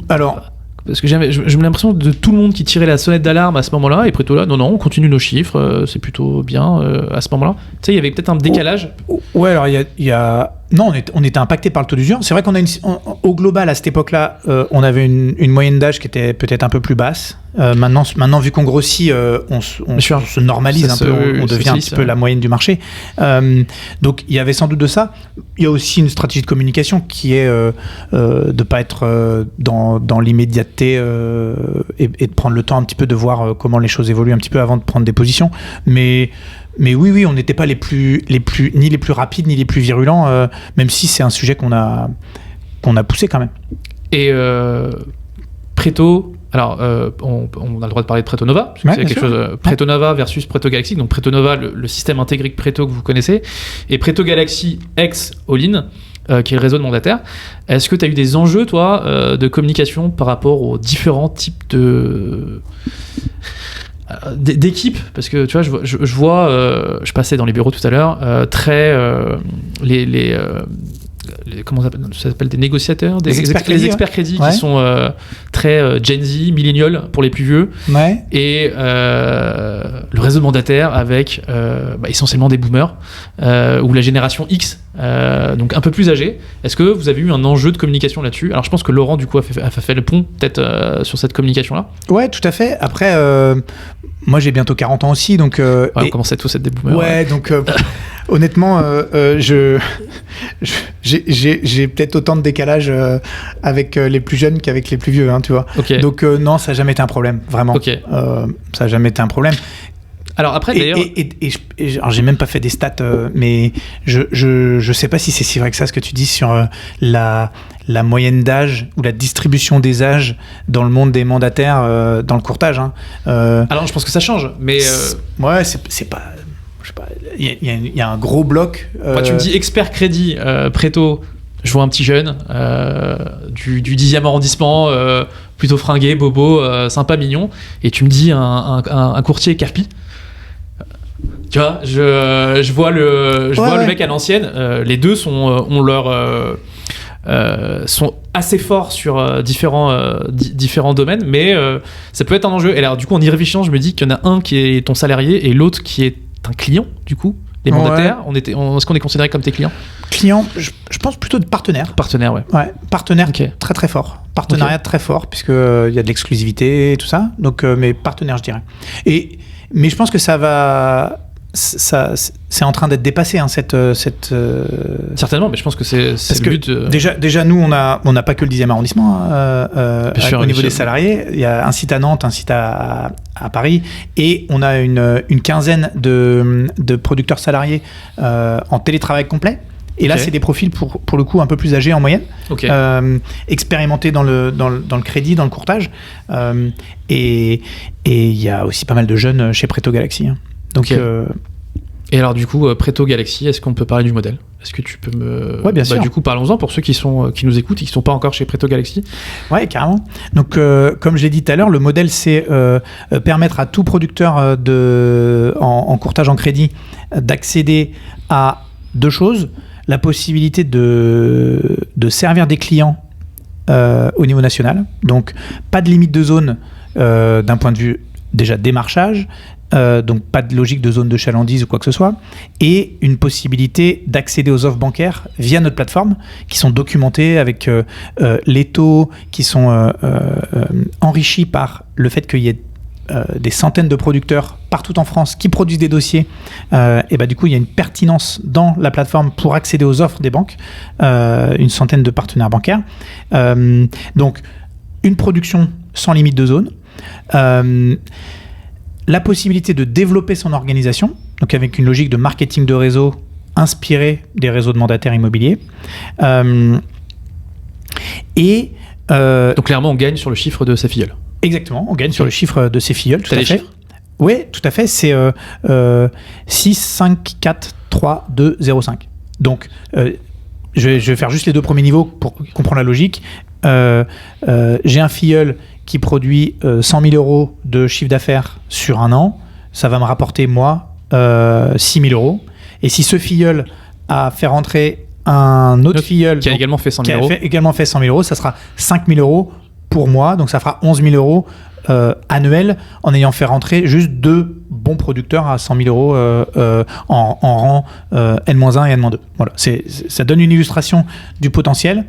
Alors... Parce que j'ai l'impression de tout le monde qui tirait la sonnette d'alarme à ce moment-là, et Préto là, non, on continue nos chiffres, c'est plutôt bien à ce moment-là. Tu sais, il y avait peut-être un décalage. Ouais, alors il y a... Non, on était impacté par le taux d'usure. C'est vrai qu'on a au global, à cette époque-là, on avait une moyenne d'âge qui était peut-être un peu plus basse. Maintenant, vu qu'on grossit, on se normalise un peu, on devient un petit peu la moyenne du marché. Donc, il y avait sans doute de ça. Il y a aussi une stratégie de communication qui est de ne pas être dans l'immédiateté et de prendre le temps un petit peu de voir comment les choses évoluent un petit peu avant de prendre des positions. Mais oui, on n'était pas ni les plus rapides, ni les plus virulents, même si c'est un sujet qu'on a poussé quand même. Et Préto, alors on a le droit de parler de Préto Nova, parce que c'est quelque chose. Préto Nova versus Préto Galaxy. Donc Préto Nova, le système intégré Préto que vous connaissez, et Préto Galaxy ex All-in, qui est le réseau de mandataires. Est-ce que tu as eu des enjeux, toi, de communication par rapport aux différents types d'équipes, parce que tu vois, je vois, je passais dans les bureaux tout à l'heure, comment ça s'appelle, des négociateurs, les experts crédits qui sont très Gen Z, millénials pour les plus vieux, et le réseau de mandataires avec essentiellement des boomers ou la génération X, donc un peu plus âgée. Est-ce que vous avez eu un enjeu de communication là-dessus? Alors je pense que Laurent du coup a fait le pont peut-être sur cette communication-là. Ouais, tout à fait. Après, moi j'ai bientôt 40 ans aussi, donc on commence à tous être des boomers. Ouais. Donc honnêtement, j'ai peut-être autant de décalage avec les plus jeunes qu'avec les plus vieux, hein, tu vois. Okay. Donc non, ça n'a jamais été un problème, vraiment. Okay. Ça n'a jamais été un problème. Alors après, d'ailleurs... alors j'ai même pas fait des stats, mais je sais pas si c'est si vrai que ça, ce que tu dis sur la moyenne d'âge ou la distribution des âges dans le monde des mandataires, dans le courtage. Hein. Alors je pense que ça change, mais... Ouais, c'est pas... Je sais pas, il y a un gros bloc. Moi, tu me dis expert crédit, Préto, je vois un petit jeune du 10e arrondissement, plutôt fringué, bobo, sympa, mignon, et tu me dis un courtier Carpi. Tu vois, je vois le mec à l'ancienne. Les deux sont assez forts sur différents domaines, mais ça peut être un enjeu. Et alors, du coup, en y réfléchissant, je me dis qu'il y en a un qui est ton salarié et l'autre qui est un client, du coup. Les mandataires, est-ce qu'on est considéré comme tes clients? Clients, je pense plutôt de partenaires. Partenaires, ouais. Ouais, partenaires très très fort. Partenariat très fort, puisqu'il y a de l'exclusivité et tout ça. Donc, mais partenaires, je dirais. Mais je pense que ça va c'est en train d'être dépassé, hein, Certainement, mais je pense que c'est le but. Déjà, nous, on n'a pas que le 10e arrondissement au niveau des salariés. Il y a un site à Nantes, un site à Paris, et on a une quinzaine de producteurs salariés en télétravail complet. Et là, c'est des profils pour le coup un peu plus âgés en moyenne, expérimentés dans le crédit, dans le courtage, et il y a aussi pas mal de jeunes chez Preto Galaxy. Hein. Donc, Et alors du coup, Preto Galaxy, est-ce qu'on peut parler du modèle ? Est-ce que tu peux me... Ouais, bien sûr. Du coup, parlons-en pour ceux qui nous écoutent et qui ne sont pas encore chez Preto Galaxy. Ouais, carrément. Donc, comme je l'ai dit tout à l'heure, le modèle, c'est permettre à tout producteur en courtage en crédit d'accéder à deux choses. La possibilité de servir des clients au niveau national. Donc, pas de limite de zone d'un point de vue déjà démarchage, donc pas de logique de zone de chalandise ou quoi que ce soit, et une possibilité d'accéder aux offres bancaires via notre plateforme, qui sont documentées avec les taux qui sont enrichis par le fait qu'il y ait des centaines de producteurs partout en France qui produisent des dossiers, et du coup il y a une pertinence dans la plateforme pour accéder aux offres des banques, une centaine de partenaires bancaires, donc une production sans limite de zone, la possibilité de développer son organisation, donc avec une logique de marketing de réseau inspirée des réseaux de mandataires immobiliers, donc clairement on gagne sur le chiffre de sa filleule. Exactement, on gagne sur le chiffre de ses filleuls, tout à fait. Oui, tout à fait, c'est 6, 5, 4, 3, 2, 0, 5. Donc, je vais faire juste les deux premiers niveaux pour comprendre la logique. J'ai un filleul qui produit 100 000 euros de chiffre d'affaires sur un an, ça va me rapporter, moi, 6 000 euros. Et si ce filleul a fait rentrer un autre filleul qui a également fait 100 000 euros, également fait 100 000 euros, ça sera 5 000 euros pour moi, donc ça fera 11 000 euros annuels en ayant fait rentrer juste deux bons producteurs à 100 000 euros en rang N-1 et N-2. Voilà, ça donne une illustration du potentiel,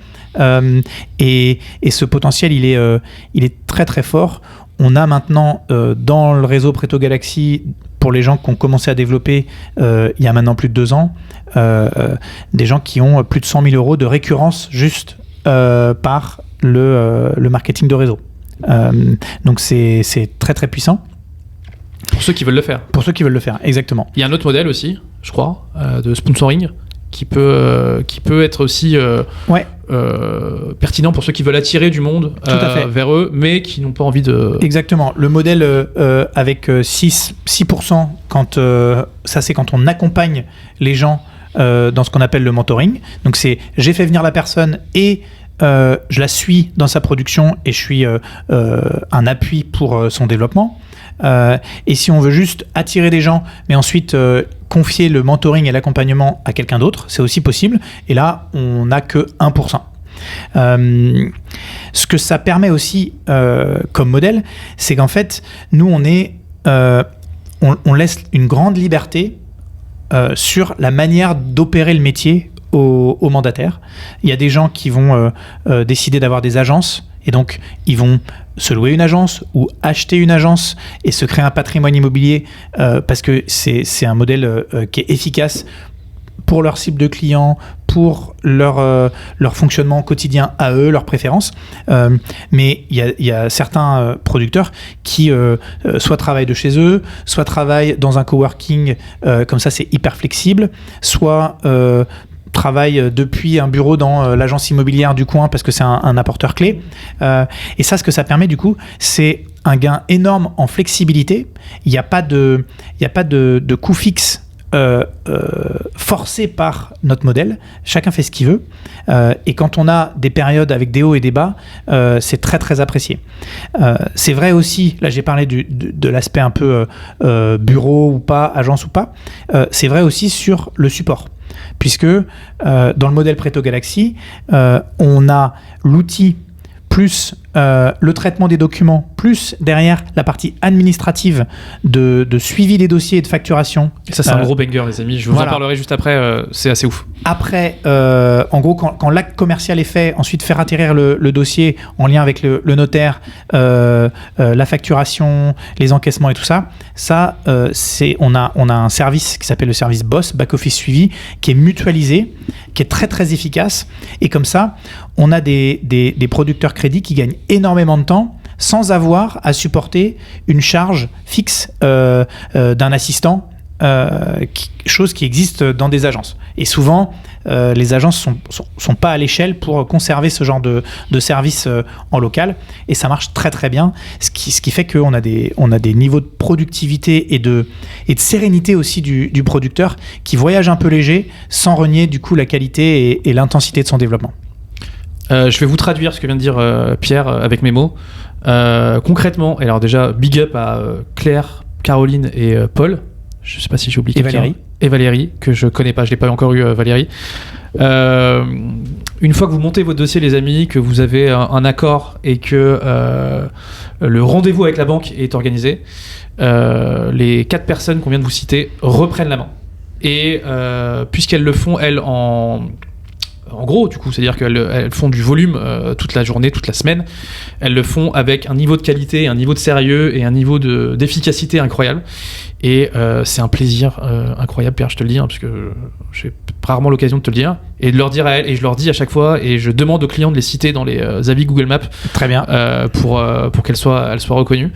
et ce potentiel, il est très très fort. On a maintenant dans le réseau Preto Galaxy, pour les gens qui ont commencé à développer il y a maintenant plus de 2 ans, des gens qui ont plus de 100 000 euros de récurrence juste par le marketing de réseau. Donc c'est très très puissant. Pour ceux qui veulent le faire. Pour ceux qui veulent le faire, exactement. Il y a un autre modèle aussi, je crois, de sponsoring qui peut être aussi pertinent pour ceux qui veulent attirer du monde vers eux, mais qui n'ont pas envie de... Exactement. Le modèle avec 6% ça c'est quand on accompagne les gens dans ce qu'on appelle le mentoring. Donc c'est j'ai fait venir la personne et je la suis dans sa production et je suis un appui pour son développement. Et si on veut juste attirer des gens, mais ensuite confier le mentoring et l'accompagnement à quelqu'un d'autre, c'est aussi possible. Et là, on n'a que 1%. Ce que ça permet aussi comme modèle, c'est qu'en fait, nous, on laisse une grande liberté sur la manière d'opérer le métier aux mandataires. Il y a des gens qui vont décider d'avoir des agences, et donc ils vont se louer une agence ou acheter une agence et se créer un patrimoine immobilier parce que c'est un modèle qui est efficace pour leur cible de clients, pour leur fonctionnement quotidien à eux, leurs préférences. Mais il y a certains producteurs qui soit travaillent de chez eux, soit travaillent dans un coworking, comme ça c'est hyper flexible, soit travaille depuis un bureau dans l'agence immobilière du coin parce que c'est un apporteur clé. Et ça, ce que ça permet du coup, c'est un gain énorme en flexibilité. Il n'y a pas de coût fixe forcé par notre modèle. Chacun fait ce qu'il veut. Et quand on a des périodes avec des hauts et des bas, c'est très très apprécié. C'est vrai aussi, là j'ai parlé de l'aspect un peu bureau ou pas, agence ou pas. C'est vrai aussi sur le support. Puisque dans le modèle Preto Galaxy, on a l'outil plus le traitement des documents plus derrière la partie administrative de suivi des dossiers et de facturation. Et ça, c'est un gros banger, les amis. Je vous en parlerai juste après. C'est assez ouf. Après, en gros, quand l'acte commercial est fait, ensuite faire atterrir le dossier en lien avec le notaire, la facturation, les encaissements et tout ça, on a un service qui s'appelle le service BOSS, Back Office Suivi, qui est mutualisé, qui est très très efficace. Et comme ça, on a des producteurs crédits qui gagnent énormément de temps sans avoir à supporter une charge fixe d'un assistant, chose qui existe dans des agences. Et souvent, les agences sont pas à l'échelle pour conserver ce genre de service en local, et ça marche très très bien, ce qui fait qu'on a des niveaux de productivité et de sérénité aussi du producteur qui voyage un peu léger sans renier du coup la qualité et l'intensité de son développement. Je vais vous traduire ce que vient de dire Pierre avec mes mots. Concrètement, alors déjà, big up à Claire, Caroline et Paul. Je sais pas si j'ai oublié quelqu'un. Et Valérie, que je connais pas, je l'ai pas encore eu, Valérie. Une fois que vous montez votre dossier, les amis, que vous avez un accord et que le rendez-vous avec la banque est organisé, les 4 personnes qu'on vient de vous citer reprennent la main. Et puisqu'elles le font, elles, en gros, du coup, c'est-à-dire qu'elles font du volume toute la journée, toute la semaine. Elles le font avec un niveau de qualité, un niveau de sérieux et un niveau d'efficacité incroyable. Et c'est un plaisir incroyable, Pierre, je te le dis, parce que j'ai rarement l'occasion de te le dire. Et de leur dire à elles, et je leur dis à chaque fois, et je demande aux clients de les citer dans les avis Google Maps. Très bien. Pour qu'elles soient reconnues.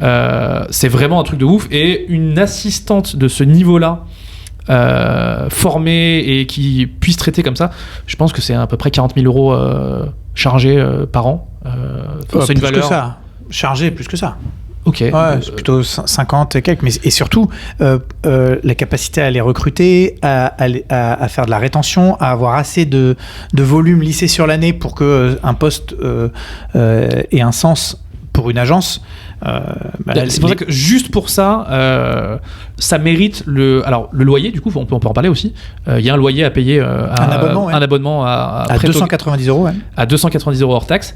C'est vraiment un truc de ouf. Et une assistante de ce niveau-là, formée et qui puisse traiter comme ça, je pense que c'est à peu près 40 000 euros chargés par an. C'est une valeur. Plus que ça. Chargé plus que ça. Ok. Ouais, c'est plutôt 50 et quelques. Et surtout, la capacité à les recruter, à faire de la rétention, à avoir assez de volume lissé sur l'année pour qu'un poste ait un sens pour une agence. C'est pour ça que juste pour ça, ça mérite le loyer. Du coup, on peut en parler aussi. Il y a un loyer à payer, un abonnement à 290 euros. Ouais. À 290 euros hors taxe.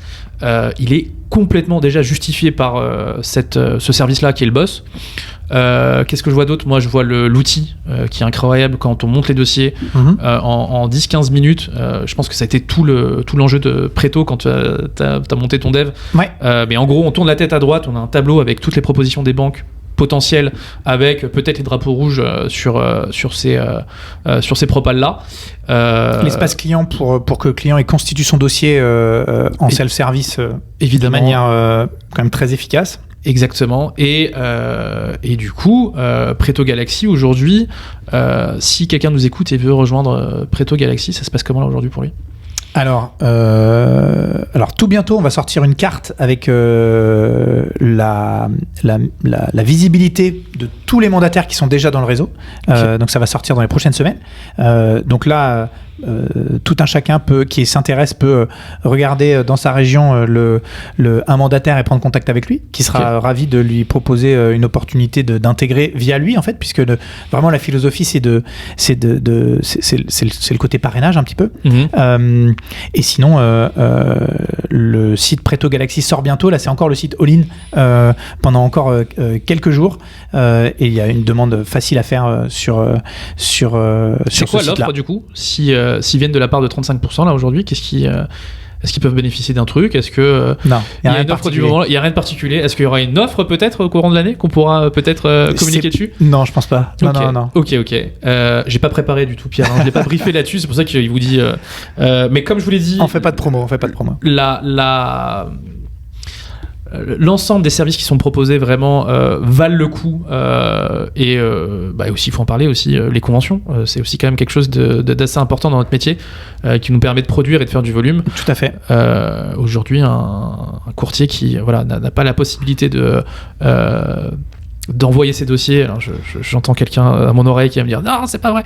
Il est complètement déjà justifié par ce service-là qui est le BOSS. Qu'est-ce que je vois d'autre ? Moi, je vois l'outil qui est incroyable quand on monte les dossiers en 10-15 minutes. Je pense que ça a été tout l'enjeu de Preto quand t'as monté ton dev. Ouais. Mais en gros, on tourne la tête à droite, on a un tableau avec toutes les propositions des banques potentielles, avec peut-être les drapeaux rouges sur ces propals-là. L'espace client pour que le client constitue son dossier en self-service évidemment, de manière quand même très efficace. Exactement. Et du coup, Preto Galaxy aujourd'hui, si quelqu'un nous écoute et veut rejoindre Preto Galaxy, ça se passe comment là aujourd'hui pour lui ? Alors tout bientôt, on va sortir une carte avec la visibilité de tous les mandataires qui sont déjà dans le réseau. Okay. Donc ça va sortir dans les prochaines semaines. Donc là, tout un chacun qui s'intéresse peut regarder dans sa région un mandataire et prendre contact avec lui, qui sera ravi de lui proposer une opportunité d'intégrer via lui en fait, puisque vraiment la philosophie c'est le côté parrainage un petit peu. Et sinon le site Preto Galaxy sort bientôt. Là c'est encore le site all-in pendant encore quelques jours, et il y a une demande facile à faire sur c'est quoi l'offre du coup s'ils viennent de la part de 35% là aujourd'hui, est-ce qu'ils peuvent bénéficier d'un truc ? Est-ce que non, il y a une offre du moment ? Il y a rien de particulier. Est-ce qu'il y aura une offre peut-être au courant de l'année qu'on pourra peut-être communiquer dessus ? Non, je pense pas. Non. Ok. J'ai pas préparé du tout, Pierre. Je l'ai pas briefé là-dessus. C'est pour ça qu'il vous dit. Mais comme je vous l'ai dit, on fait pas de promo. L'ensemble des services qui sont proposés vraiment valent le coup, et aussi il faut en parler aussi, les conventions, c'est aussi quand même quelque chose d'assez important dans notre métier, qui nous permet de produire et de faire du volume. Tout à fait. Aujourd'hui un courtier qui n'a pas la possibilité d'envoyer ses dossiers. Alors j'entends quelqu'un à mon oreille qui va me dire non, c'est pas vrai.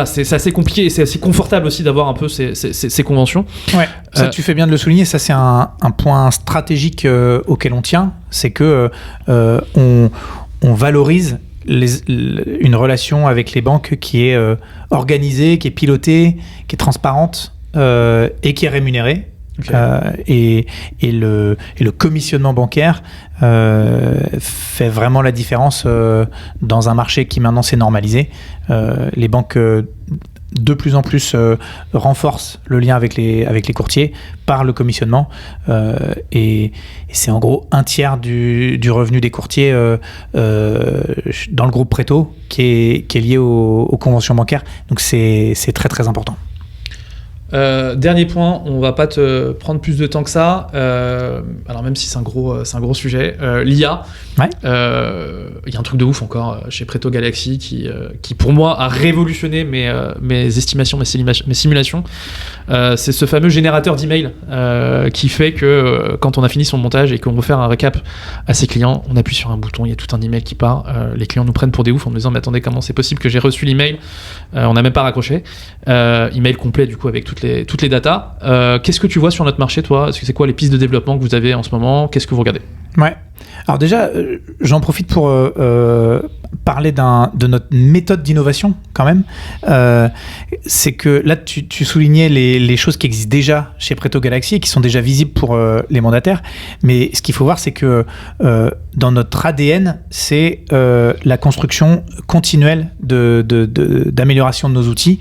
C'est assez compliqué et c'est assez confortable aussi d'avoir un peu ces conventions. Ouais, ça tu fais bien de le souligner. Ça c'est un point stratégique auquel on tient, c'est que on valorise une relation avec les banques qui est organisée, qui est pilotée, qui est transparente et qui est rémunérée. Okay. Et le commissionnement bancaire fait vraiment la différence dans un marché qui maintenant s'est normalisé. Les banques de plus en plus renforcent le lien avec les courtiers par le commissionnement et c'est en gros un tiers du revenu des courtiers dans le groupe Préto qui est lié aux conventions bancaires, donc c'est très très important. Dernier point, on va pas te prendre plus de temps que ça. Alors même si c'est un gros sujet, l'IA. Ouais. Il y a un truc de ouf encore chez Préto Galaxy qui pour moi a révolutionné mes estimations, mes simulations. C'est ce fameux générateur d'email qui fait que quand on a fini son montage et qu'on veut faire un récap à ses clients, on appuie sur un bouton, il y a tout un email qui part. Les clients nous prennent pour des oufs en nous disant mais attendez, comment c'est possible que j'ai reçu l'email, on n'a même pas raccroché. Email complet du coup avec toutes les datas. Qu'est-ce que tu vois sur notre marché, toi ? C'est quoi les pistes de développement que vous avez en ce moment ? Qu'est-ce que vous regardez ? Ouais. Alors déjà, j'en profite pour parler de notre méthode d'innovation quand même. C'est que là, tu soulignais les choses qui existent déjà chez Préto Galaxy et qui sont déjà visibles pour les mandataires. Mais ce qu'il faut voir, c'est que dans notre ADN, c'est la construction continuelle d'amélioration de nos outils.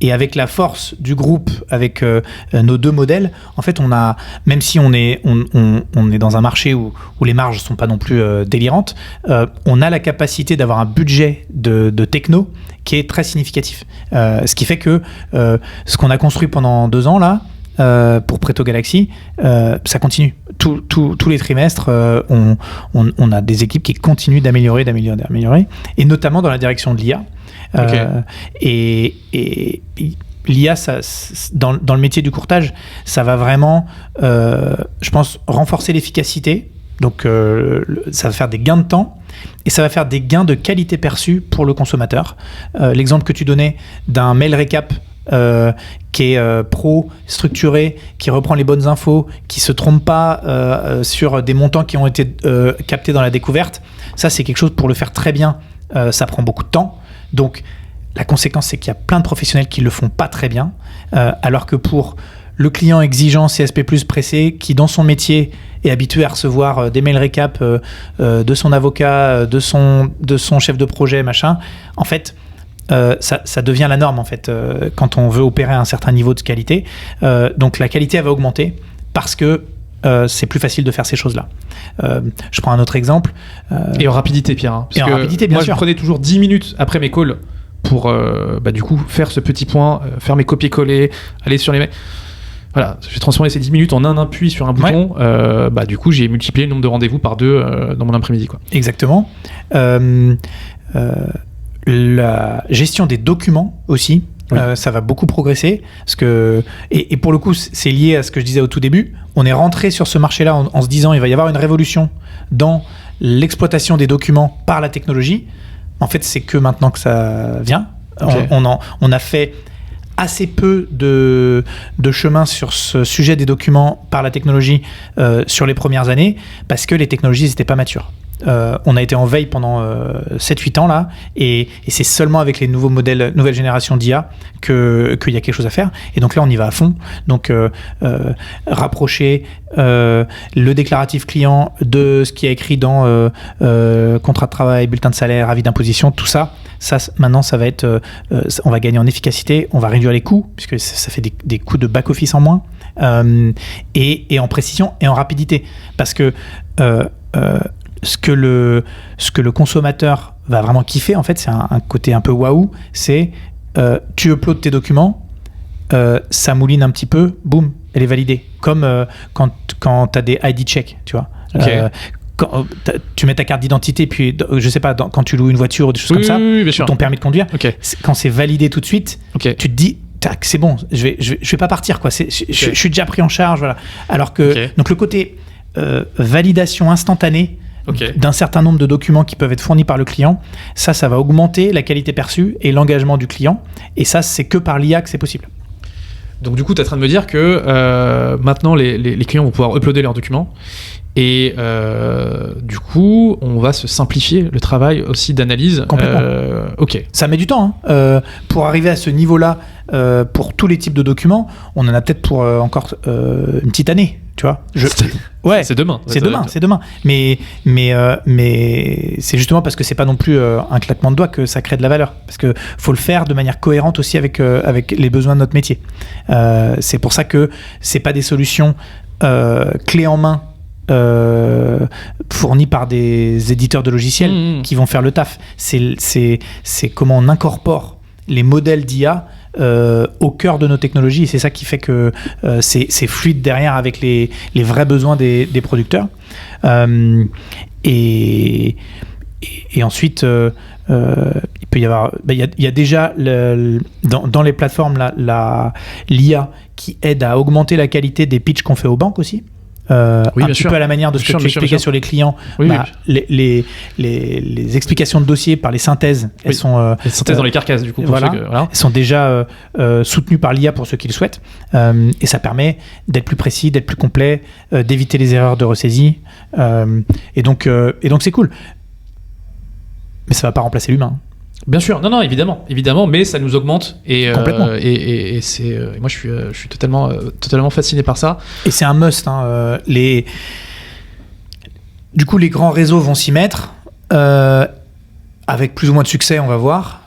Et avec la force du groupe, avec nos deux modèles, en fait, on a, même si on est dans un marché où les marges ne sont pas non plus délirantes, on a la capacité d'avoir un budget de techno qui est très significatif. Ce qui fait que ce qu'on a construit pendant 2 ans là, pour Préto Galaxy, ça continue. Tous les trimestres, on a des équipes qui continuent d'améliorer, et notamment dans la direction de l'IA. Okay. Et l'IA, dans le métier du courtage, ça va vraiment, je pense, renforcer l'efficacité. Donc, ça va faire des gains de temps et ça va faire des gains de qualité perçue pour le consommateur. L'exemple que tu donnais d'un mail récap qui est pro, structuré, qui reprend les bonnes infos, qui ne se trompe pas sur des montants qui ont été captés dans la découverte, ça, c'est quelque chose pour le faire très bien. Ça prend beaucoup de temps. Donc, la conséquence, c'est qu'il y a plein de professionnels qui ne le font pas très bien, alors que pour le client exigeant CSP+, pressé, qui dans son métier est habitué à recevoir des mails récap de son avocat, de son chef de projet, machin, en fait, ça devient la norme en fait, quand on veut opérer un certain niveau de qualité. Donc la qualité, elle va augmenter parce que c'est plus facile de faire ces choses-là. Je prends un autre exemple. Et en rapidité, Pierre. Hein, parce et en rapidité, bien moi, sûr. Je prenais toujours 10 minutes après mes calls pour du coup faire ce petit point, faire mes copier-coller, aller sur les mails. Voilà, j'ai transformé ces 10 minutes en un appui sur un bouton. Ouais. Du coup, j'ai multiplié le nombre de rendez-vous par 2 dans mon après-midi, quoi. Exactement. La gestion des documents aussi, oui. Ça va beaucoup progresser. Parce que, et pour le coup, c'est lié à ce que je disais au tout début. On est rentré sur ce marché-là en se disant il va y avoir une révolution dans l'exploitation des documents par la technologie. En fait, c'est que maintenant que ça vient. Okay. On a fait assez peu de chemin sur ce sujet des documents par la technologie sur les premières années parce que les technologies n'étaient pas matures. On a été en veille pendant 7-8 ans là et c'est seulement avec les nouveaux modèles, nouvelle génération d'IA qu'il y a quelque chose à faire. Et donc là, on y va à fond. Donc, rapprocher le déclaratif client de ce qui est écrit dans contrat de travail, bulletin de salaire, avis d'imposition, tout ça. Ça, maintenant, ça va être, on va gagner en efficacité, on va réduire les coûts, puisque ça fait des coûts de back-office en moins, et en précision et en rapidité. Parce que ce que le consommateur va vraiment kiffer, en fait, c'est un côté un peu waouh, c'est tu uploads tes documents, ça mouline un petit peu, boum, elle est validée. Comme quand tu as des ID check, tu vois. Okay. Quand tu mets ta carte d'identité, puis je sais pas, quand tu loues une voiture ou des choses comme ça, ou ton permis de conduire, okay. Quand c'est validé tout de suite, okay. tu te dis, tac, c'est bon, je vais pas partir, quoi. Je suis déjà pris en charge, voilà. Alors que donc le côté validation instantanée d'un certain nombre de documents qui peuvent être fournis par le client, ça va augmenter la qualité perçue et l'engagement du client. Et ça, c'est que par l'IA que c'est possible. Donc du coup, tu es en train de me dire que maintenant, les clients vont pouvoir uploader leurs documents. Et du coup, on va se simplifier le travail aussi d'analyse. Complètement. Ok. Ça met du temps. Pour arriver à ce niveau-là pour tous les types de documents, on en a peut-être pour encore une petite année. Tu vois, c'est demain. C'est demain. Mais c'est justement parce que c'est pas non plus un claquement de doigts que ça crée de la valeur. Parce que faut le faire de manière cohérente aussi avec les besoins de notre métier. C'est pour ça que c'est pas des solutions clés en main fournies par des éditeurs de logiciels qui vont faire le taf. C'est comment on incorpore les modèles d'IA au cœur de nos technologies, et c'est ça qui fait que c'est fluide derrière avec les vrais besoins des producteurs. Et ensuite, il peut y avoir, il y a déjà dans les plateformes l'IA qui aide à augmenter la qualité des pitchs qu'on fait aux banques aussi. Un petit peu à la manière de ce que tu expliquais sur les clients. Les explications de dossier par les synthèses, elles sont les synthèses dans les carcasses du coup. Elles sont déjà soutenues par l'IA pour ceux qui le souhaitent, et ça permet d'être plus précis, d'être plus complet, d'éviter les erreurs de ressaisie, et donc c'est cool. Mais ça va pas remplacer l'humain. Bien sûr, non, évidemment, mais ça nous augmente complètement. Et c'est, moi je suis totalement fasciné par ça. Et c'est un must. Du coup, les grands réseaux vont s'y mettre avec plus ou moins de succès, on va voir.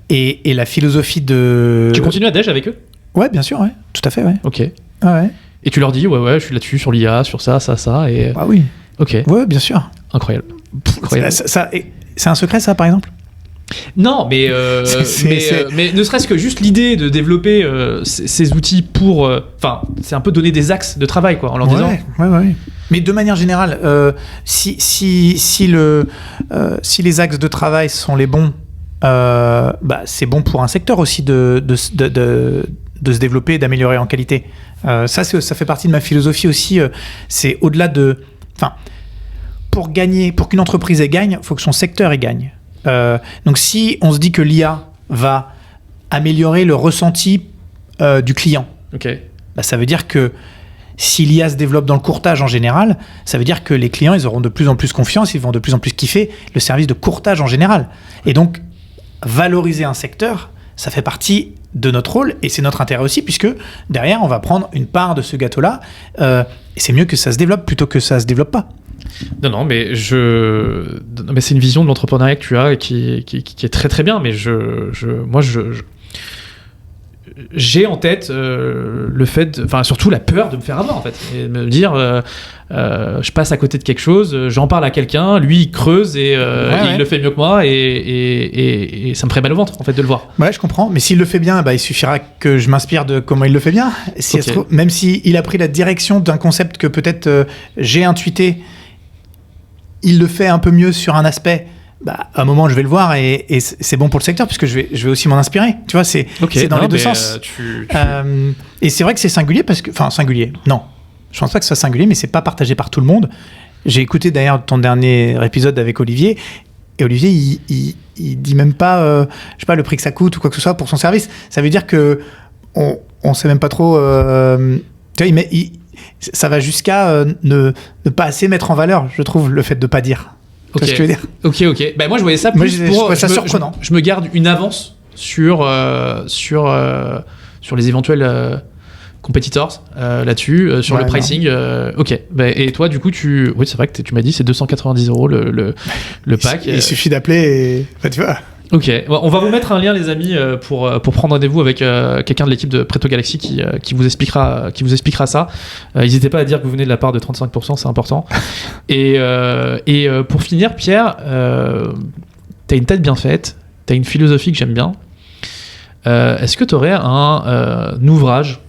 Et la philosophie de. Tu continues à déj avec eux ? Ouais, bien sûr, ouais, tout à fait, ouais. Ok. Ah ouais. Et tu leur dis, ouais, je suis là-dessus sur l'IA, sur ça, et. Ah oui. Ok. Ouais, bien sûr. Incroyable. C'est un secret, ça, par exemple ? Non, mais ne serait-ce que juste l'idée de développer ces outils pour... c'est un peu donner des axes de travail, quoi, en leur disant... Ouais. Mais de manière générale, si les axes de travail sont les bons, c'est bon pour un secteur aussi de se développer et d'améliorer en qualité. Ça fait partie de ma philosophie aussi. C'est au-delà de... pour qu'une entreprise gagne, il faut que son secteur gagne. Donc si on se dit que l'IA va améliorer le ressenti du client, ça veut dire que si l'IA se développe dans le courtage en général, ça veut dire que les clients ils auront de plus en plus confiance, ils vont de plus en plus kiffer le service de courtage en général. Et donc valoriser un secteur, ça fait partie de notre rôle et c'est notre intérêt aussi, puisque derrière on va prendre une part de ce gâteau-là, et c'est mieux que ça se développe plutôt que ça se développe pas. Non, mais c'est une vision de l'entrepreneuriat que tu as qui est très très bien, mais j'ai en tête le fait, surtout la peur de me faire avoir en fait, et de me dire je passe à côté de quelque chose, j'en parle à quelqu'un, lui il creuse et il le fait mieux que moi et ça me ferait mal au ventre en fait de le voir. Ouais, je comprends, mais s'il le fait bien, il suffira que je m'inspire de comment il le fait bien. Même s'il a pris la direction d'un concept que peut-être j'ai intuité, il le fait un peu mieux sur un aspect, à un moment je vais le voir et c'est bon pour le secteur puisque je vais aussi m'en inspirer, tu vois, c'est dans les deux sens. Et c'est vrai que c'est singulier singulier, non, je pense pas que ce soit singulier, mais c'est pas partagé par tout le monde. J'ai écouté d'ailleurs ton dernier épisode avec Olivier, et Olivier il dit même pas je sais pas le prix que ça coûte ou quoi que ce soit pour son service. Ça veut dire que on sait même pas trop, tu vois, ça va jusqu'à ne pas assez mettre en valeur, je trouve, le fait de pas dire. Ok. Ce que je veux dire. Ok. Moi, je voyais ça plus pour. Ça surprenant. Je me garde une avance sur les éventuels competitors là-dessus, sur le pricing. Ok. Et toi, du coup, oui, c'est vrai que tu m'as dit c'est 290 € le pack. Il suffit d'appeler et tu vois. Ok, on va vous mettre un lien les amis pour prendre rendez-vous avec quelqu'un de l'équipe de Preto Galaxy qui vous expliquera ça. N'hésitez pas à dire que vous venez de la part de 35%, c'est important. Et pour finir, Pierre, t'as une tête bien faite, t'as une philosophie que j'aime bien. Est-ce que t'aurais un ouvrage,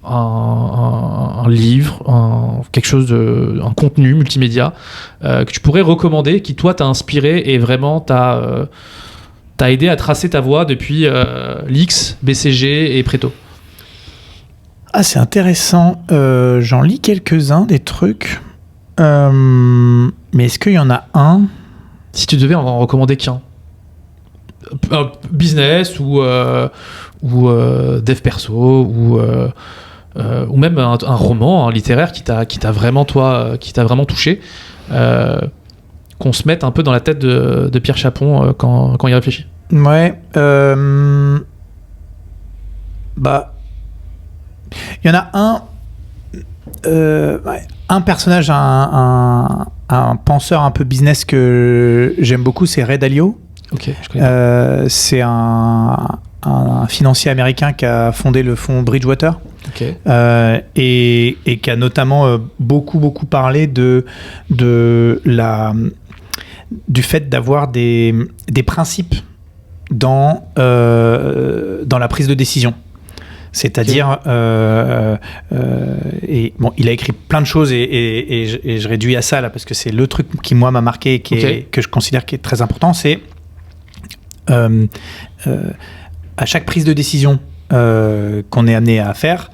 un livre, quelque chose un contenu multimédia que tu pourrais recommander, qui toi t'a inspiré et vraiment t'as aidé à tracer ta voie depuis Lix, BCG et Preto? Ah, c'est intéressant. J'en lis quelques-uns des trucs. Mais est-ce qu'il y en a un? Si tu devais en recommander qu'un. Business ou dev perso ou même un roman littéraire qui t'a vraiment touché. Qu'on se mette un peu dans la tête de Pierre Chapon quand il réfléchit. Ouais. Il y en a un personnage, un penseur un peu business que j'aime beaucoup, c'est Ray Dalio. Ok, je connais. C'est un financier américain qui a fondé le fonds Bridgewater. Okay. Et qui a notamment beaucoup parlé du fait d'avoir des principes dans la prise de décision. C'est-à-dire, et bon, il a écrit plein de choses et je réduis à ça là parce que c'est le truc qui moi m'a marqué et que je considère qui est très important, c'est à chaque prise de décision qu'on est amené à faire,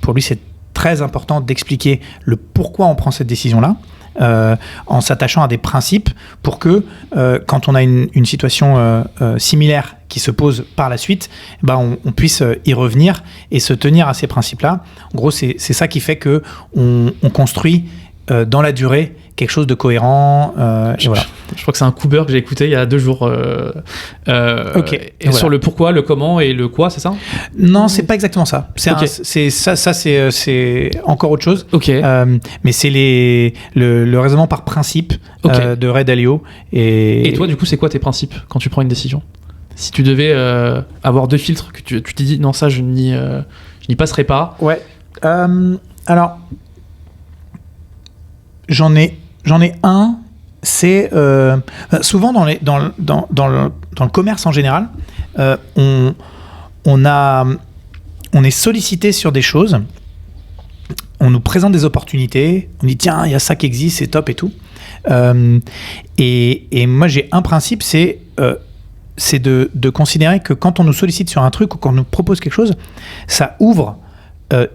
pour lui c'est très important d'expliquer le pourquoi on prend cette décision-là. En s'attachant à des principes pour que quand on a une situation similaire qui se pose par la suite, on puisse y revenir et se tenir à ces principes-là. En gros, c'est ça qui fait que on construit dans la durée quelque chose de cohérent. Je crois que c'est un Cooper que j'ai écouté il y a 2 jours. Et sur le pourquoi, le comment et le quoi, c'est ça ? Non, c'est pas exactement ça. C'est encore autre chose. Mais c'est le raisonnement par principe de Ray Dalio. Et toi, du coup, c'est quoi tes principes quand tu prends une décision ? Si tu devais avoir 2 filtres, que tu te dis non, ça, je n'y passerai pas. Ouais. Alors, j'en ai un, c'est souvent dans le commerce en général, on est sollicité sur des choses, on nous présente des opportunités, on dit tiens, il y a ça qui existe, c'est top et tout. Et moi j'ai un principe, c'est de considérer que quand on nous sollicite sur un truc ou qu'on nous propose quelque chose, ça ouvre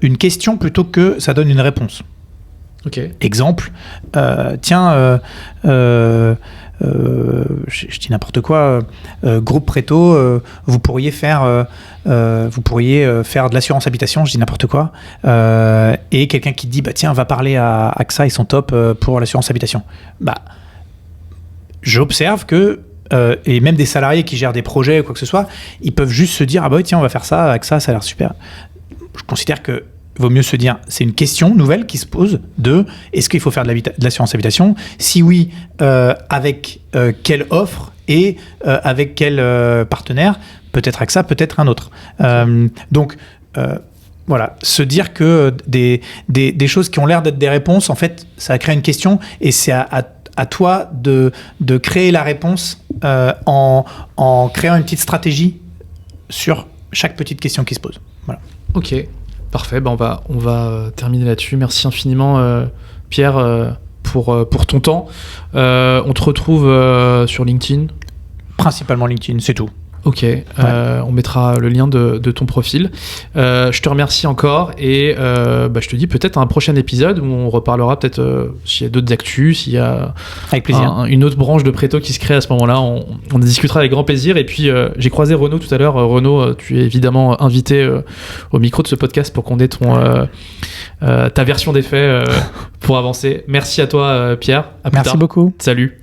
une question plutôt que ça donne une réponse. Exemple, je dis n'importe quoi, groupe Préto, vous pourriez faire de l'assurance habitation, je dis n'importe quoi, et quelqu'un qui dit tiens, va parler à AXA, ils sont top pour l'assurance habitation. J'observe que et même des salariés qui gèrent des projets ou quoi que ce soit, ils peuvent juste se dire tiens, on va faire ça, AXA, ça a l'air super. Je considère que vaut mieux se dire, c'est une question nouvelle qui se pose de est-ce qu'il faut faire de l'assurance habitation ? Si oui, avec quelle offre et avec quel partenaire ? Peut-être AXA, peut-être un autre. Donc, voilà, se dire que des choses qui ont l'air d'être des réponses, en fait, ça va créer une question et c'est à toi de créer la réponse en créant une petite stratégie sur chaque petite question qui se pose. Voilà. Ok. Parfait, on va terminer là-dessus. Merci infiniment, Pierre, pour ton temps. On te retrouve sur LinkedIn ? Principalement LinkedIn, c'est tout. Ok, on mettra le lien de ton profil. Je te remercie encore et je te dis peut-être un prochain épisode où on reparlera peut-être s'il y a d'autres actus, s'il y a avec plaisir. Une autre branche de Préto qui se crée à ce moment-là, on discutera avec grand plaisir. Et puis j'ai croisé Renaud tout à l'heure. Renaud, tu es évidemment invité au micro de ce podcast pour qu'on ait ta version des faits pour avancer. Merci à toi Pierre. Merci beaucoup. Salut.